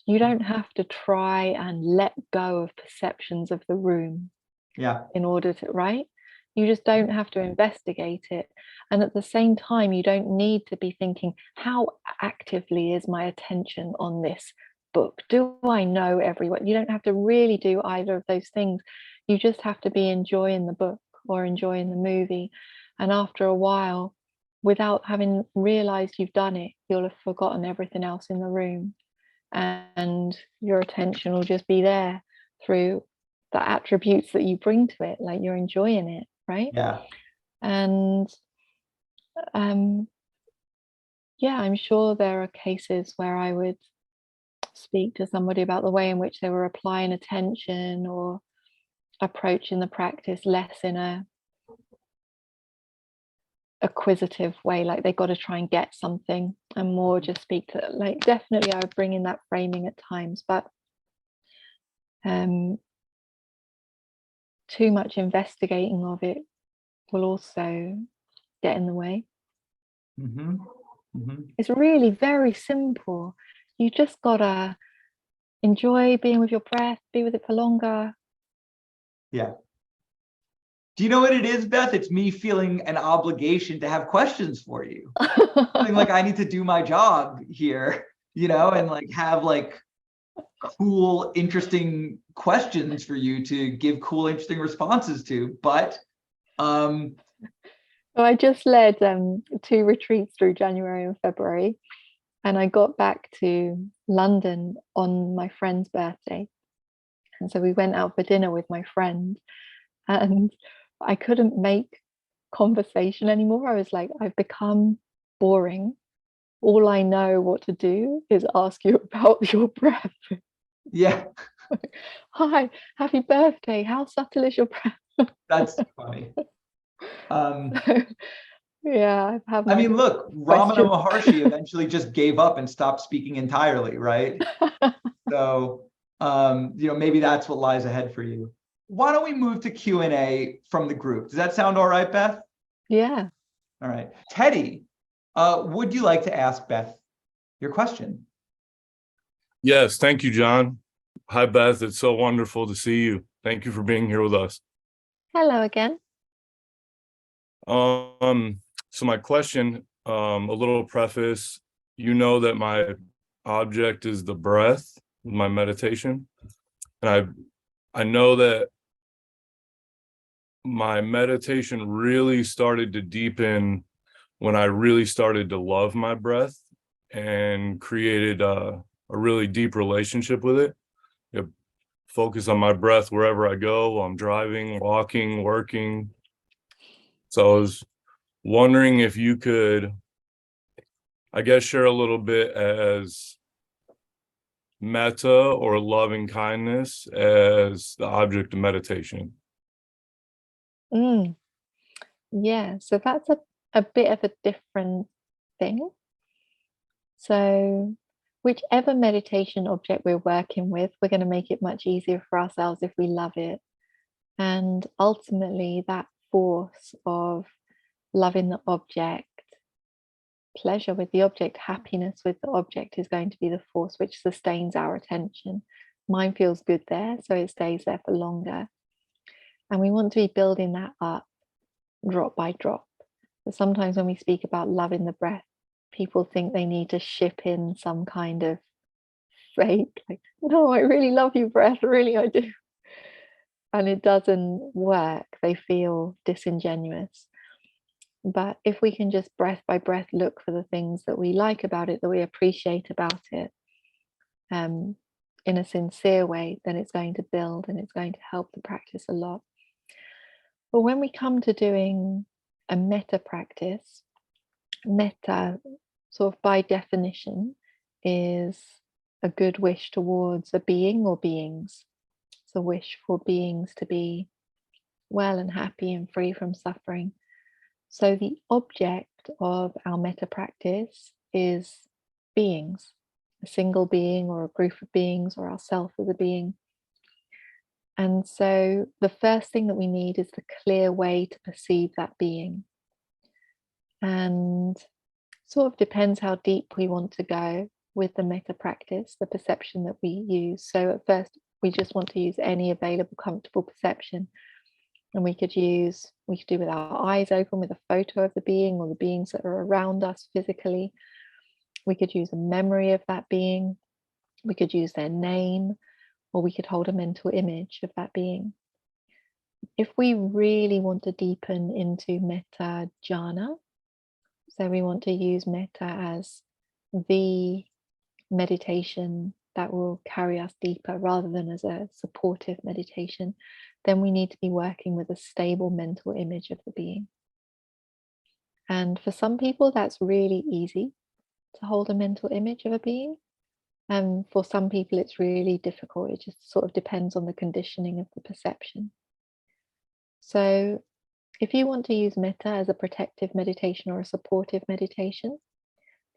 You don't have to try and let go of perceptions of the room in order to, right? You just don't have to investigate it. And at the same time, you don't need to be thinking, how actively is my attention on this book? Do I know everyone? You don't have to really do either of those things. You just have to be enjoying the book or enjoying the movie. And after a while, without having realized you've done it, you'll have forgotten everything else in the room. And your attention will just be there through the attributes that you bring to it, like you're enjoying it, right? Yeah. And yeah, I'm sure there are cases where I would speak to somebody about the way in which they were applying attention or approaching the practice less in a acquisitive way, like they got to try and get something, and more just speak to, like, definitely I would bring in that framing at times, but too much investigating of it will also get in the way. It's really very simple. You just gotta enjoy being with your breath, be with it for longer. Yeah. Do you know what it is, Beth? It's me feeling an obligation to have questions for you. Feeling like I need to do my job here. and like have like cool, interesting questions for you to give cool, interesting responses to. But So I just led 2 retreats through January and February, and I got back to London on my friend's birthday. And so we went out for dinner with my friend, and I couldn't make conversation anymore. I was like, I've become boring. All I know what to do is ask you about your breath. yeah, Hi, happy birthday. How subtle is your breath? that's funny. Yeah, I've had I my mean, look, Ramana questions. Maharshi eventually just gave up and stopped speaking entirely, right? So, maybe that's what lies ahead for you. Why don't we move to Q&A from the group? Does that sound all right, Beth? Yeah. All right. Teddy, would you like to ask Beth your question? Yes, thank you, John. Hi, Beth. It's so wonderful to see you. Thank you for being here with us. Hello again. So my question, a little preface, you know that my object is the breath, my meditation. And I know that my meditation really started to deepen when I really started to love my breath and created a really deep relationship with it. Focus on my breath wherever I go, while I'm driving, walking, working. So I was wondering if you could, I guess, share a little bit as metta or loving kindness as the object of meditation. Mm, yeah, so that's a bit of a different thing. So whichever meditation object we're working with, we're going to make it much easier for ourselves if we love it. And ultimately, that force of loving the object, pleasure with the object, happiness with the object is going to be the force which sustains our attention. Mind feels good there, so it stays there for longer. And we want to be building that up drop by drop. But sometimes when we speak about loving the breath, people think they need to ship in some kind of fake, like, no, I really love you, breath, really, I do. And it doesn't work. They feel disingenuous. But if we can just breath by breath look for the things that we like about it, that we appreciate about it, in a sincere way, then it's going to build and it's going to help the practice a lot. But when we come to doing a metta practice, metta, sort of by definition, is a good wish towards a being or beings. It's a wish for beings to be well and happy and free from suffering. So the object of our metta practice is beings, a single being or a group of beings or ourself as a being. And so the first thing that we need is the clear way to perceive that being. And sort of depends how deep we want to go with the metta practice, the perception that we use. So at first, we just want to use any available comfortable perception. And we could do with our eyes open with a photo of the being or the beings that are around us physically. We could use a memory of that being. We could use their name, or we could hold a mental image of that being. If we really want to deepen into metta jhana, so we want to use metta as the meditation that will carry us deeper rather than as a supportive meditation, then we need to be working with a stable mental image of the being. And for some people, that's really easy to hold a mental image of a being. And for some people, it's really difficult. It just sort of depends on the conditioning of the perception. So if you want to use metta as a protective meditation or a supportive meditation,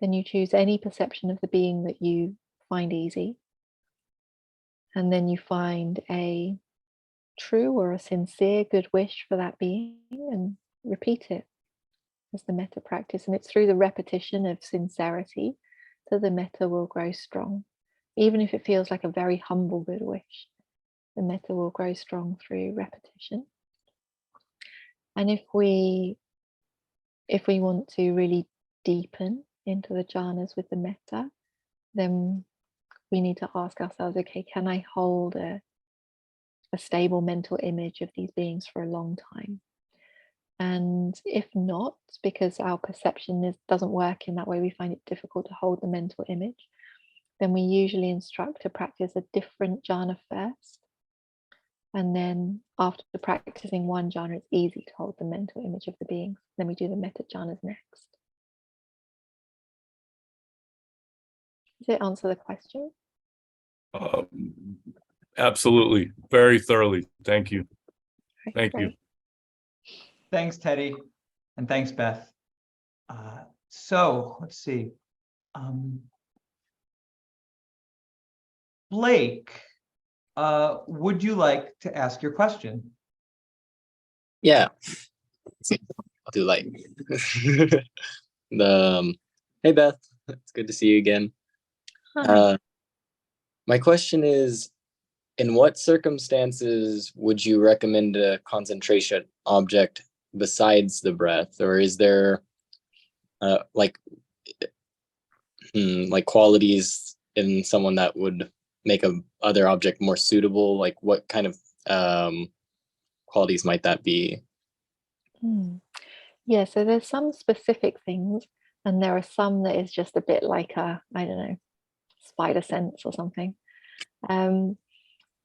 then you choose any perception of the being that you find easy. And then you find a true or a sincere good wish for that being and repeat it as the metta practice. And it's through the repetition of sincerity that the metta will grow strong. Even if it feels like a very humble good wish, the metta will grow strong through repetition. And if we want to really deepen into the jhanas with the metta, then we need to ask ourselves, okay, can I hold a stable mental image of these beings for a long time? And if not, because our perception doesn't work in that way, we find it difficult to hold the mental image, then we usually instruct to practice a different jhana first. And then after practicing one jhana, it's easy to hold the mental image of the beings. Then we do the metta jhanas next. Does it answer the question? Absolutely. Very thoroughly. Thank you. Thank you. Thanks, Teddy. And thanks, Beth. So let's see. Blake, would you like to ask your question? Yeah. I'll do like hey Beth, it's good to see you again. Hi. My question is, in what circumstances would you recommend a concentration object besides the breath, or is there like qualities in someone that would make a other object more suitable? Like what kind of qualities might that be? Yeah, so there's some specific things, and there are some that is just a bit like a, I don't know, spider sense or something.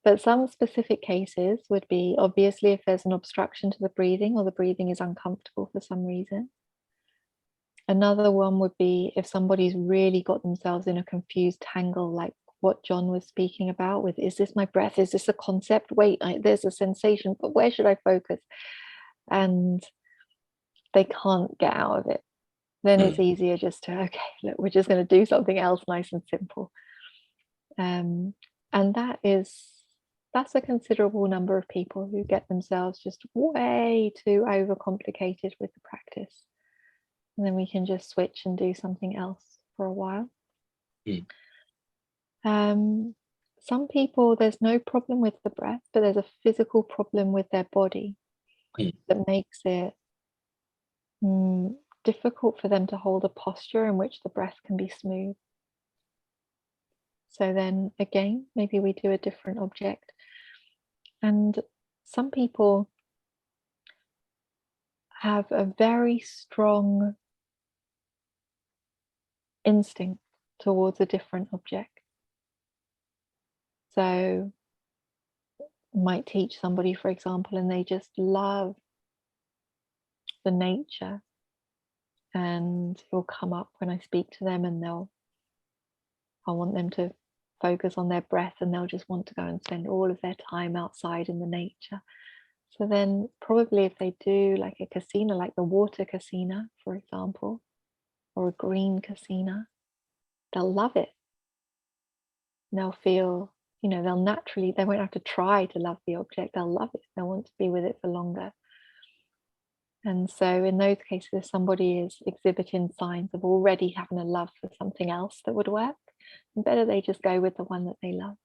But some specific cases would be, obviously, if there's an obstruction to the breathing or the breathing is uncomfortable for some reason. Another one would be if somebody's really got themselves in a confused tangle, like what John was speaking about with, is this my breath? Is this a concept? Wait, there's a sensation, but where should I focus? And they can't get out of it. Then it's easier just to, okay, look, we're just going to do something else nice and simple. And that's a considerable number of people who get themselves just way too overcomplicated with the practice. And then we can just switch and do something else for a while. Some people, there's no problem with the breath, but there's a physical problem with their body that makes it difficult for them to hold a posture in which the breath can be smooth. So then again, maybe we do a different object. And some people have a very strong instinct towards a different object. So might teach somebody, for example, and they just love the nature, and it will come up when I speak to them, and I want them to focus on their breath, and they'll just want to go and spend all of their time outside in the nature. So then probably if they do like a kasina, like the water kasina, for example, or a green kasina, they'll love it. And they'll feel, they'll naturally, they won't have to try to love the object. They'll love it. They'll want to be with it for longer. And so in those cases, if somebody is exhibiting signs of already having a love for something else that would work, better they just go with the one that they love.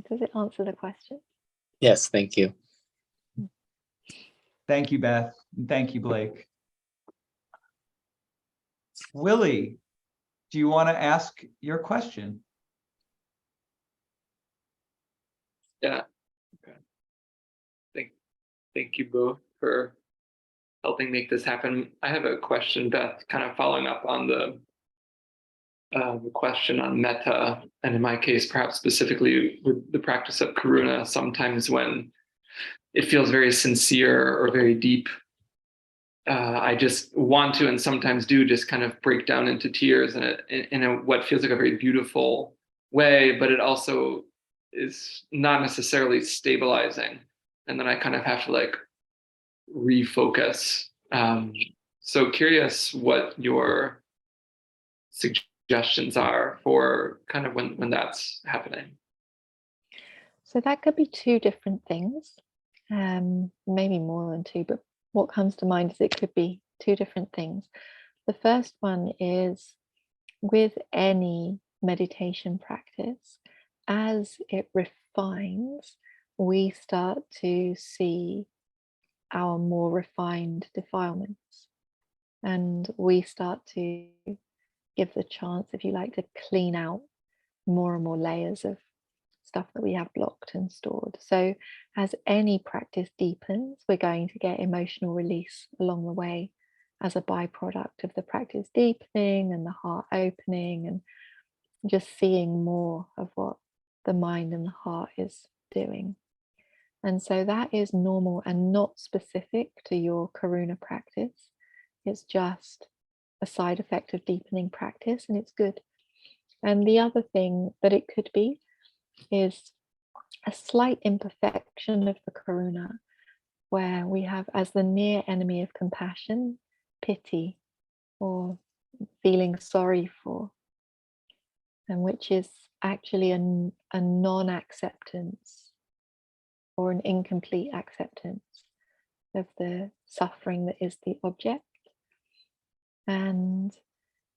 Does it answer the question? Yes, thank you. Thank you, Beth. And thank you, Blake. Willie, do you want to ask your question? Yeah. Okay. Thank you both for helping make this happen. I have a question, Beth, kind of following up on the question on metta, and in my case, perhaps specifically with the practice of karuna. Sometimes when it feels very sincere or very deep, I just want to, and sometimes do, just kind of break down into tears in what feels like a very beautiful way, but it also is not necessarily stabilizing. And then I kind of have to like refocus. So curious what your suggestions are for kind of when that's happening. So that could be two different things, maybe more than two, but what comes to mind is it could be two different things. The first one is with any meditation practice, as it refines, we start to see our more refined defilements. and we start to give the chance, if you like, to clean out more and more layers of stuff that we have blocked and stored. So as any practice deepens, we're going to get emotional release along the way as a byproduct of the practice deepening and the heart opening, and just seeing more of what the mind and the heart is doing. And so that is normal and not specific to your karuna practice. It's just a side effect of deepening practice, and it's good. And the other thing that it could be is a slight imperfection of the karuna, where we have as the near enemy of compassion, pity, or feeling sorry for, and which is actually a non-acceptance or an incomplete acceptance of the suffering that is the object. And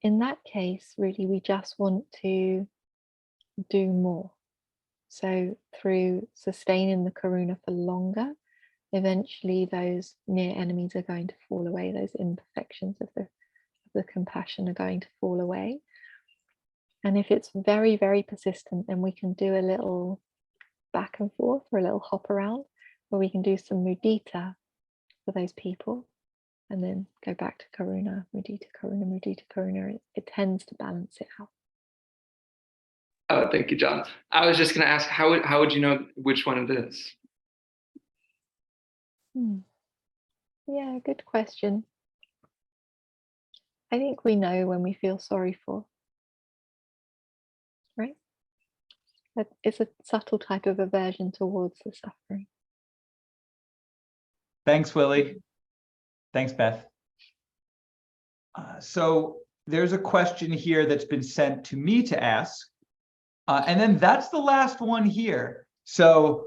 in that case, really, we just want to do more. So through sustaining the karuna for longer, eventually those near enemies are going to fall away, those imperfections of the compassion are going to fall away. And if it's very, very persistent, then we can do a little back and forth, or a little hop around, where we can do some mudita for those people, and then go back to karuna, mudita, karuna, mudita, karuna. It tends to balance it out. Oh, thank you, John. I was just going to ask, how would you know which one it is? Yeah, good question. I think we know when we feel sorry for, right? That it's a subtle type of aversion towards the suffering. Thanks, Willie. Thanks, Beth. So there's a question here that's been sent to me to ask. And then that's the last one here. So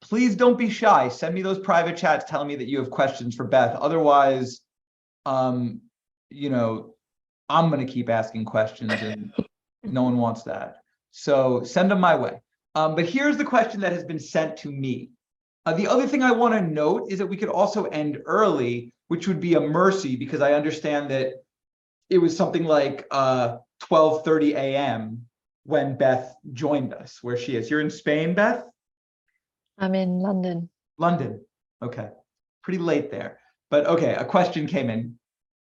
please don't be shy. Send me those private chats telling me that you have questions for Beth. Otherwise, you know, I'm going to keep asking questions, and no one wants that. So send them my way. But here's the question that has been sent to me. The other thing I want to note is that we could also end early, which would be a mercy, because I understand that it was something like 12:30 a.m. when Beth joined us, where she is. You're in Spain, Beth? I'm in London. London. Okay. Pretty late there. But okay, a question came in.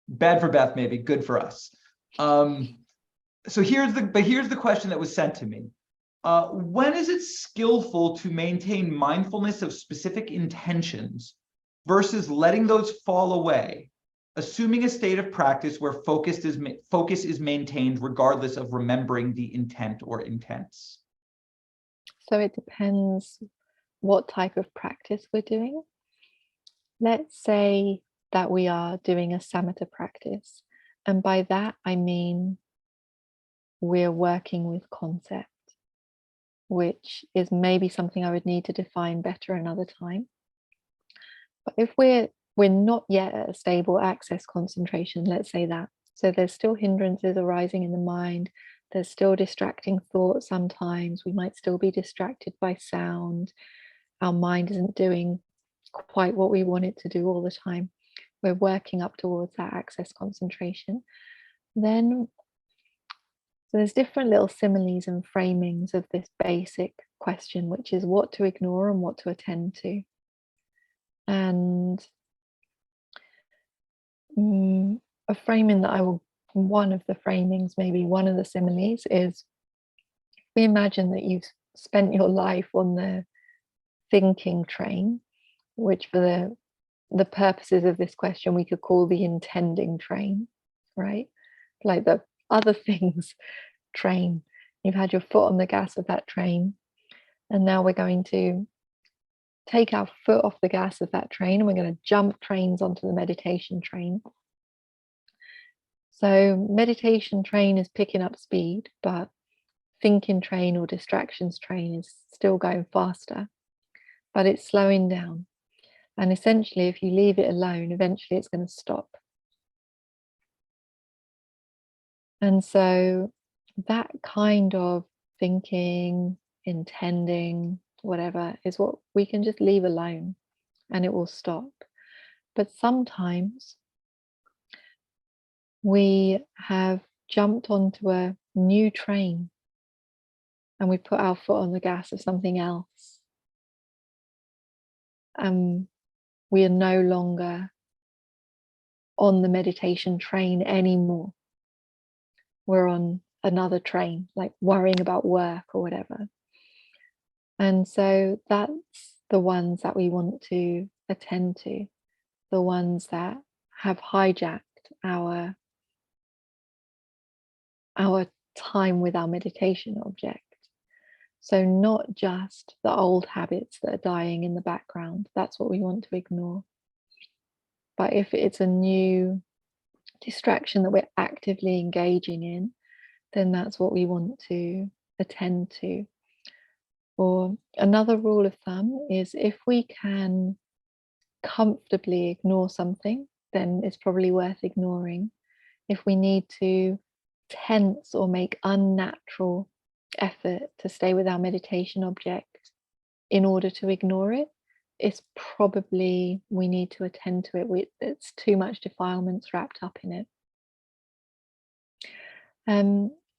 Bad for Beth, maybe. Good for us. So here's the question that was sent to me. When is it skillful to maintain mindfulness of specific intentions versus letting those fall away, assuming a state of practice where focus is maintained regardless of remembering the intent or intents? So it depends what type of practice we're doing. Let's say that we are doing a samatha practice, and by that I mean we're working with concept, which is maybe something I would need to define better another time. But if we're not yet at a stable access concentration, let's say that, so there's still hindrances arising in the mind, there's still distracting thoughts sometimes, we might still be distracted by sound, our mind isn't doing quite what we want it to do all the time, we're working up towards that access concentration, then so there's different little similes and framings of this basic question, which is what to ignore and what to attend to. And a framing that one of the framings, maybe one of the similes is, we imagine that you've spent your life on the thinking train, which for the purposes of this question, we could call the intending train, right? Like the other things train. You've had your foot on the gas of that train, and now we're going to take our foot off the gas of that train, and we're going to jump trains onto the meditation train. So meditation train is picking up speed, but thinking train or distractions train is still going faster, but it's slowing down. And essentially, if you leave it alone, eventually it's going to stop. And so that kind of thinking, intending, whatever, is what we can just leave alone and it will stop. But sometimes we have jumped onto a new train and we put our foot on the gas of something else. We are no longer on the meditation train anymore. We're on another train, like worrying about work or whatever. And so that's the ones that we want to attend to, the ones that have hijacked our time with our meditation object. So not just the old habits that are dying in the background, that's what we want to ignore. But if it's a new distraction that we're actively engaging in, then that's what we want to attend to. Or another rule of thumb is if we can comfortably ignore something, then it's probably worth ignoring. If we need to tense or make unnatural effort to stay with our meditation object in order to ignore it, it's probably we need to attend to it. It's too much defilements wrapped up in it.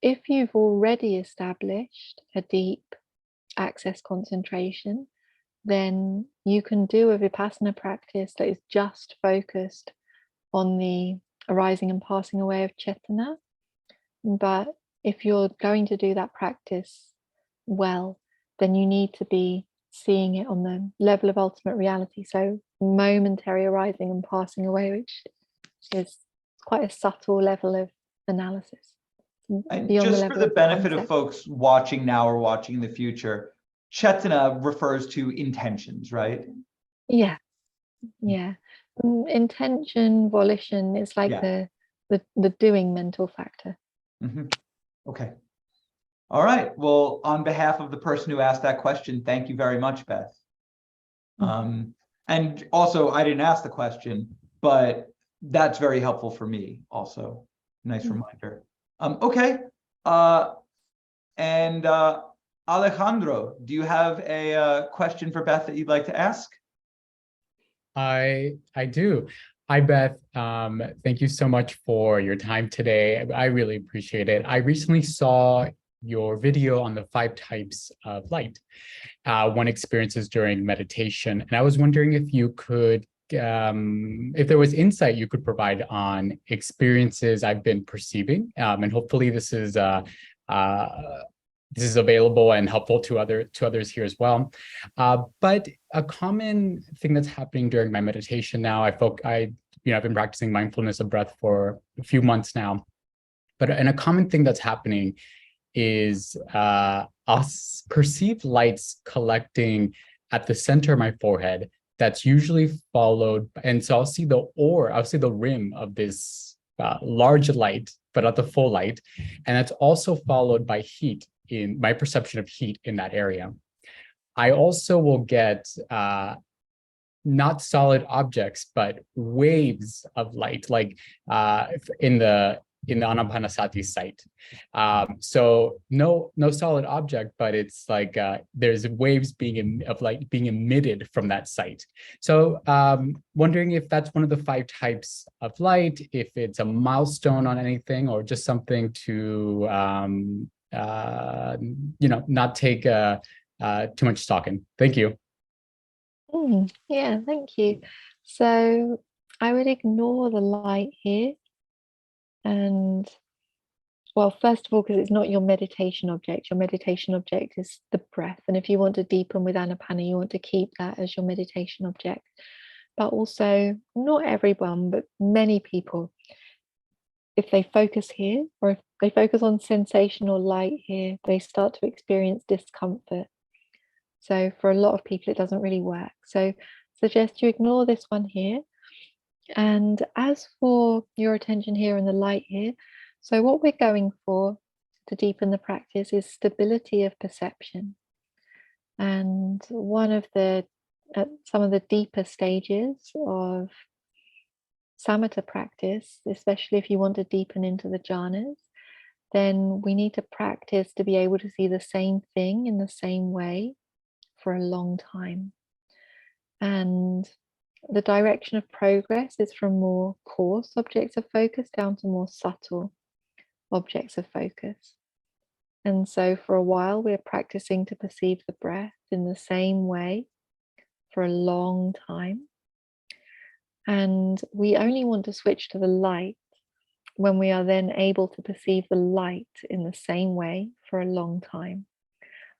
If you've already established a deep access concentration, then you can do a vipassana practice that is just focused on the arising and passing away of cetana. But if you're going to do that practice well, then you need to be seeing it on the level of ultimate reality. So momentary arising and passing away, which is quite a subtle level of analysis. And Beyond just the for level the of benefit of concept. folks watching now or watching in the future, cetana refers to intentions, right? Yeah. Intention, volition, it's like Yeah. the doing mental factor. Okay. All right. Well, on behalf of the person who asked that question, thank you very much, Beth. And also, I didn't ask the question, but that's very helpful for me also. Nice reminder. Okay. And Alejandro, do you have a question for Beth that you'd like to ask? I do. Hi, Beth. Thank you so much for your time today. I really appreciate it. I recently saw your video on the 5 types of light, one experiences during meditation. And I was wondering if you could, if there was insight you could provide on experiences I've been perceiving. And hopefully this is available and helpful to others here as well. But a common thing that's happening during my meditation now, I've been practicing mindfulness of breath for a few months now. And a common thing that's happening is I'll perceive lights collecting at the center of my forehead. That's usually followed, and so I'll see the rim of this large light, but not the full light, and that's also followed by heat, in my perception of heat in that area. I also will get not solid objects, but waves of light, like in the Anapanasati site. So no solid object, but it's like there's waves of light being emitted from that site. So wondering if that's one of the 5 types of light, if it's a milestone on anything, or just something to not take too much stock in. Thank you. Yeah, thank you. So I would ignore the light here. And well, first of all, because it's not your meditation object. Your meditation object is the breath. And if you want to deepen with Anapana, you want to keep that as your meditation object. But also, not everyone, but many people, if they focus here, or if they focus on sensation or light here, they start to experience discomfort. So for a lot of people, it doesn't really work. So suggest you ignore this one here. And as for your attention here and the light here, so what we're going for to deepen the practice is stability of perception. And one of the, some of the deeper stages of samatha practice, especially if you want to deepen into the jhanas, then we need to practice to be able to see the same thing in the same way for a long time. And the direction of progress is from more coarse objects of focus down to more subtle objects of focus. And so for a while, we're practicing to perceive the breath in the same way for a long time. And we only want to switch to the light when we are then able to perceive the light in the same way for a long time.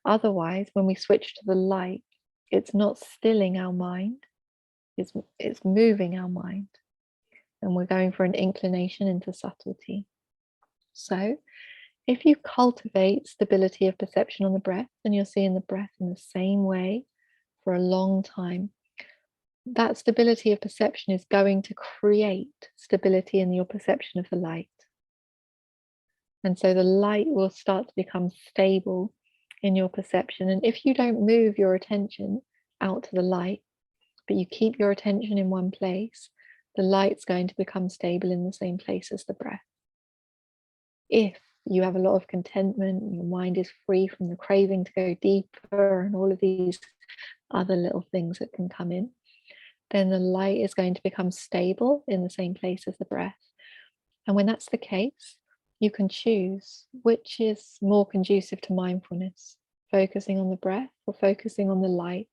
Otherwise, when we switch to the light, it's not stilling our mind, it's moving our mind. And we're going for an inclination into subtlety. So if you cultivate stability of perception on the breath, and you're seeing the breath in the same way for a long time, that stability of perception is going to create stability in your perception of the light. And so the light will start to become stable in your perception. And if you don't move your attention out to the light, but you keep your attention in one place, the light's going to become stable in the same place as the breath. If you have a lot of contentment, your mind is free from the craving to go deeper and all of these other little things that can come in, then the light is going to become stable in the same place as the breath. And when that's the case, you can choose which is more conducive to mindfulness, focusing on the breath or focusing on the light.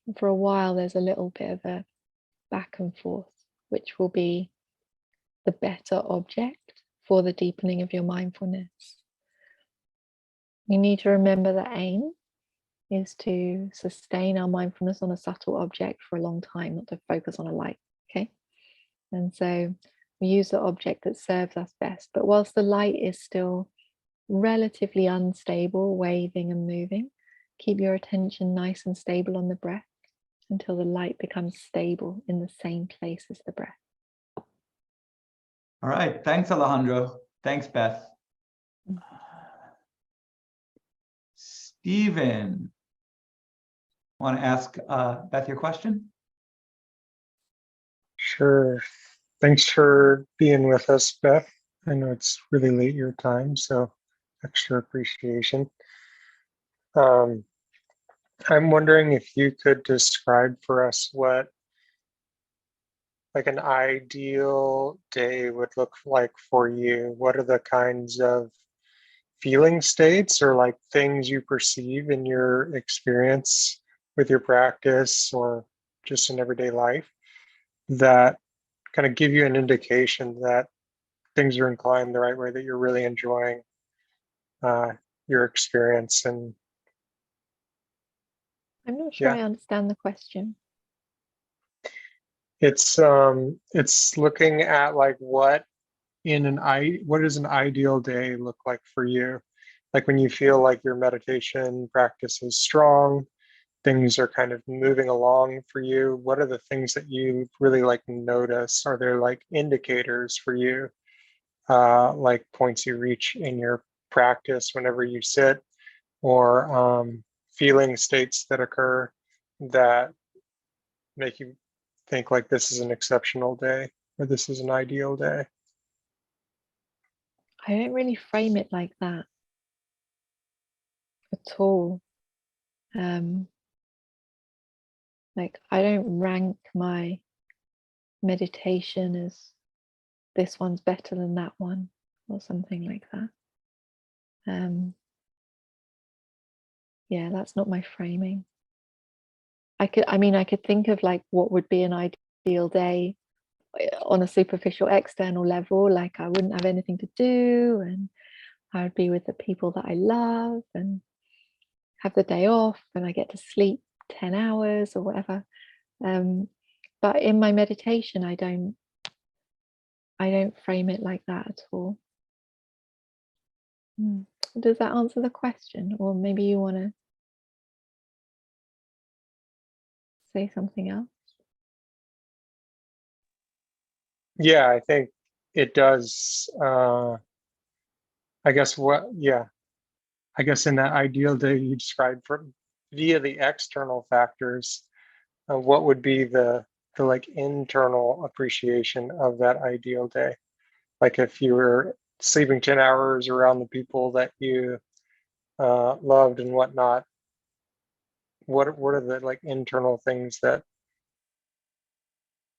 And for a while, there's a little bit of a back and forth, which will be the better object for the deepening of your mindfulness. You need to remember the aim is to sustain our mindfulness on a subtle object for a long time, not to focus on a light, okay? And so we use the object that serves us best. But whilst the light is still relatively unstable, waving and moving, keep your attention nice and stable on the breath until the light becomes stable in the same place as the breath. All right, thanks, Alejandro. Thanks, Beth. Stephen, want to ask Beth your question? Sure. Thanks for being with us, Beth. I know it's really late your time, so extra appreciation. I'm wondering if you could describe for us what like an ideal day would look like for you. What are the kinds of feeling states or like things you perceive in your experience with your practice or just in everyday life that kind of give you an indication that things are inclined the right way, that you're really enjoying your experience? And I'm not sure I understand the question. It's looking at like what does an ideal day look like for you? Like when you feel like your meditation practice is strong, things are kind of moving along for you. What are the things that you really like notice? Are there like indicators for you, like points you reach in your practice whenever you sit, or feeling states that occur that make you think like this is an exceptional day or this is an ideal day? I don't really frame it like that at all. Like I don't rank my meditation as this one's better than that one or something like that. Yeah, that's not my framing. I could think of like what would be an ideal day on a superficial external level, like I wouldn't have anything to do and I would be with the people that I love and have the day off and I get to sleep 10 hours or whatever. But in my meditation, I don't frame it like that at all. Does that answer the question? Or maybe you want to say something else? Yeah, I think it does. I guess in that ideal day you described via the external factors, what would be the like internal appreciation of that ideal day? Like if you were sleeping 10 hours around the people that you loved and whatnot, what are the like internal things that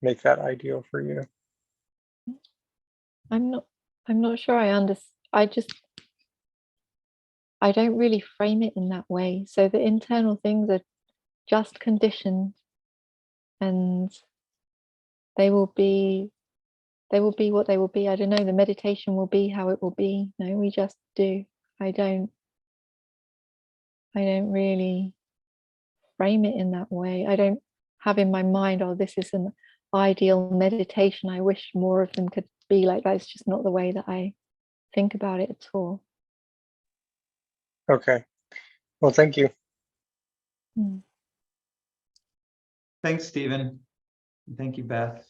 make that ideal for you? I'm not sure I understand. I don't really frame it in that way. So the internal things are just conditioned, and they will be what they will be. I don't know. The meditation will be how it will be. No, we just do. I don't really frame it in that way. I don't have in my mind, oh, this is an ideal meditation. I wish more of them could be like that. It's just not the way that I think about it at all. Okay. Well, thank you. Thanks, Stephen. Thank you, Beth.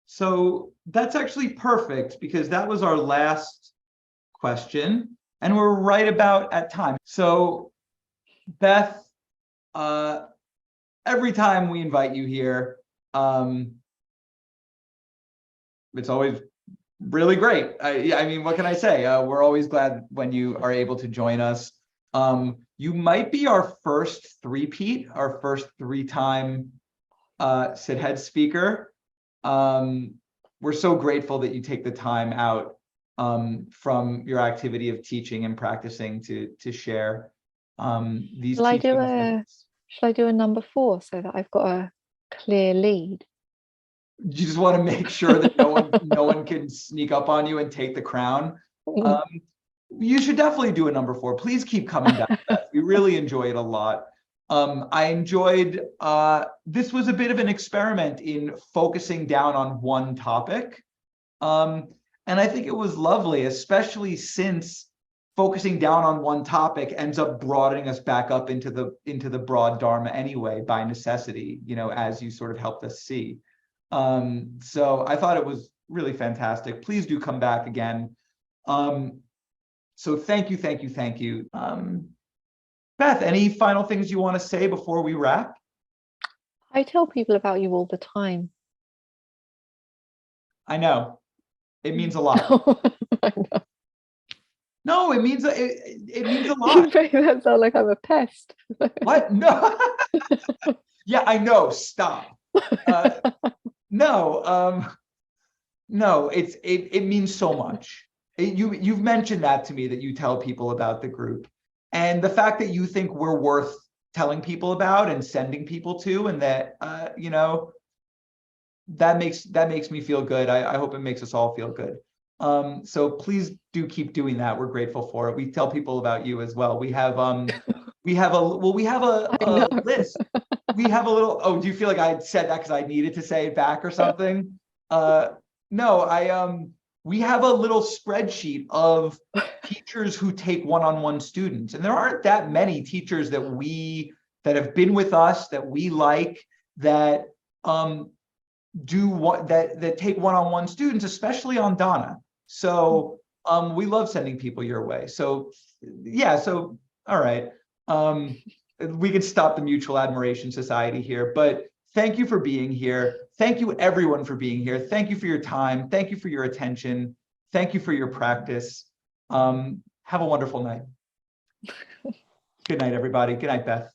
So that's actually perfect because that was our last question and we're right about at time. So Beth, every time we invite you here, it's always really great. I mean, what can I say? We're always glad when you are able to join us. You might be our first three-peat, our first three-time Sit Head speaker. We're so grateful that you take the time out from your activity of teaching and practicing to share these teachings. Shall I do a number 4 so that I've got a clear lead? You just want to make sure that no one can sneak up on you and take the crown. You should definitely do a number 4. Please keep coming back, Beth. We really enjoy it a lot. I enjoyed, this was a bit of an experiment in focusing down on one topic. And I think it was lovely, especially since focusing down on one topic ends up broadening us back up into the broad Dharma anyway, by necessity, you know, as you sort of helped us see. So I thought it was really fantastic. Please do come back again. So thank you, thank you, thank you. Beth, any final things you want to say before we wrap? I tell people about you all the time. I know. It means a lot. I know. No, it means a lot. You make that sound like I'm a pest. What? No. Yeah, I know. Stop. No. No. It means so much. You've mentioned that to me, that you tell people about the group, and the fact that you think we're worth telling people about and sending people to, and that you know, that makes me feel good. I hope it makes us all feel good. So please do keep doing that. We're grateful for it. We tell people about you as well. We have a list. We have a little, oh, do you feel like I said that because I needed to say it back or something? No, we have a little spreadsheet of teachers who take one-on-one students. And there aren't that many teachers that have been with us, that we like, that that take one-on-one students, especially on Dana. So we love sending people your way. So yeah, so all right. We can stop the Mutual Admiration Society here, but thank you for being here. Thank you everyone for being here. Thank you for your time. Thank you for your attention. Thank you for your practice. Have a wonderful night. Good night, everybody. Good night, Beth.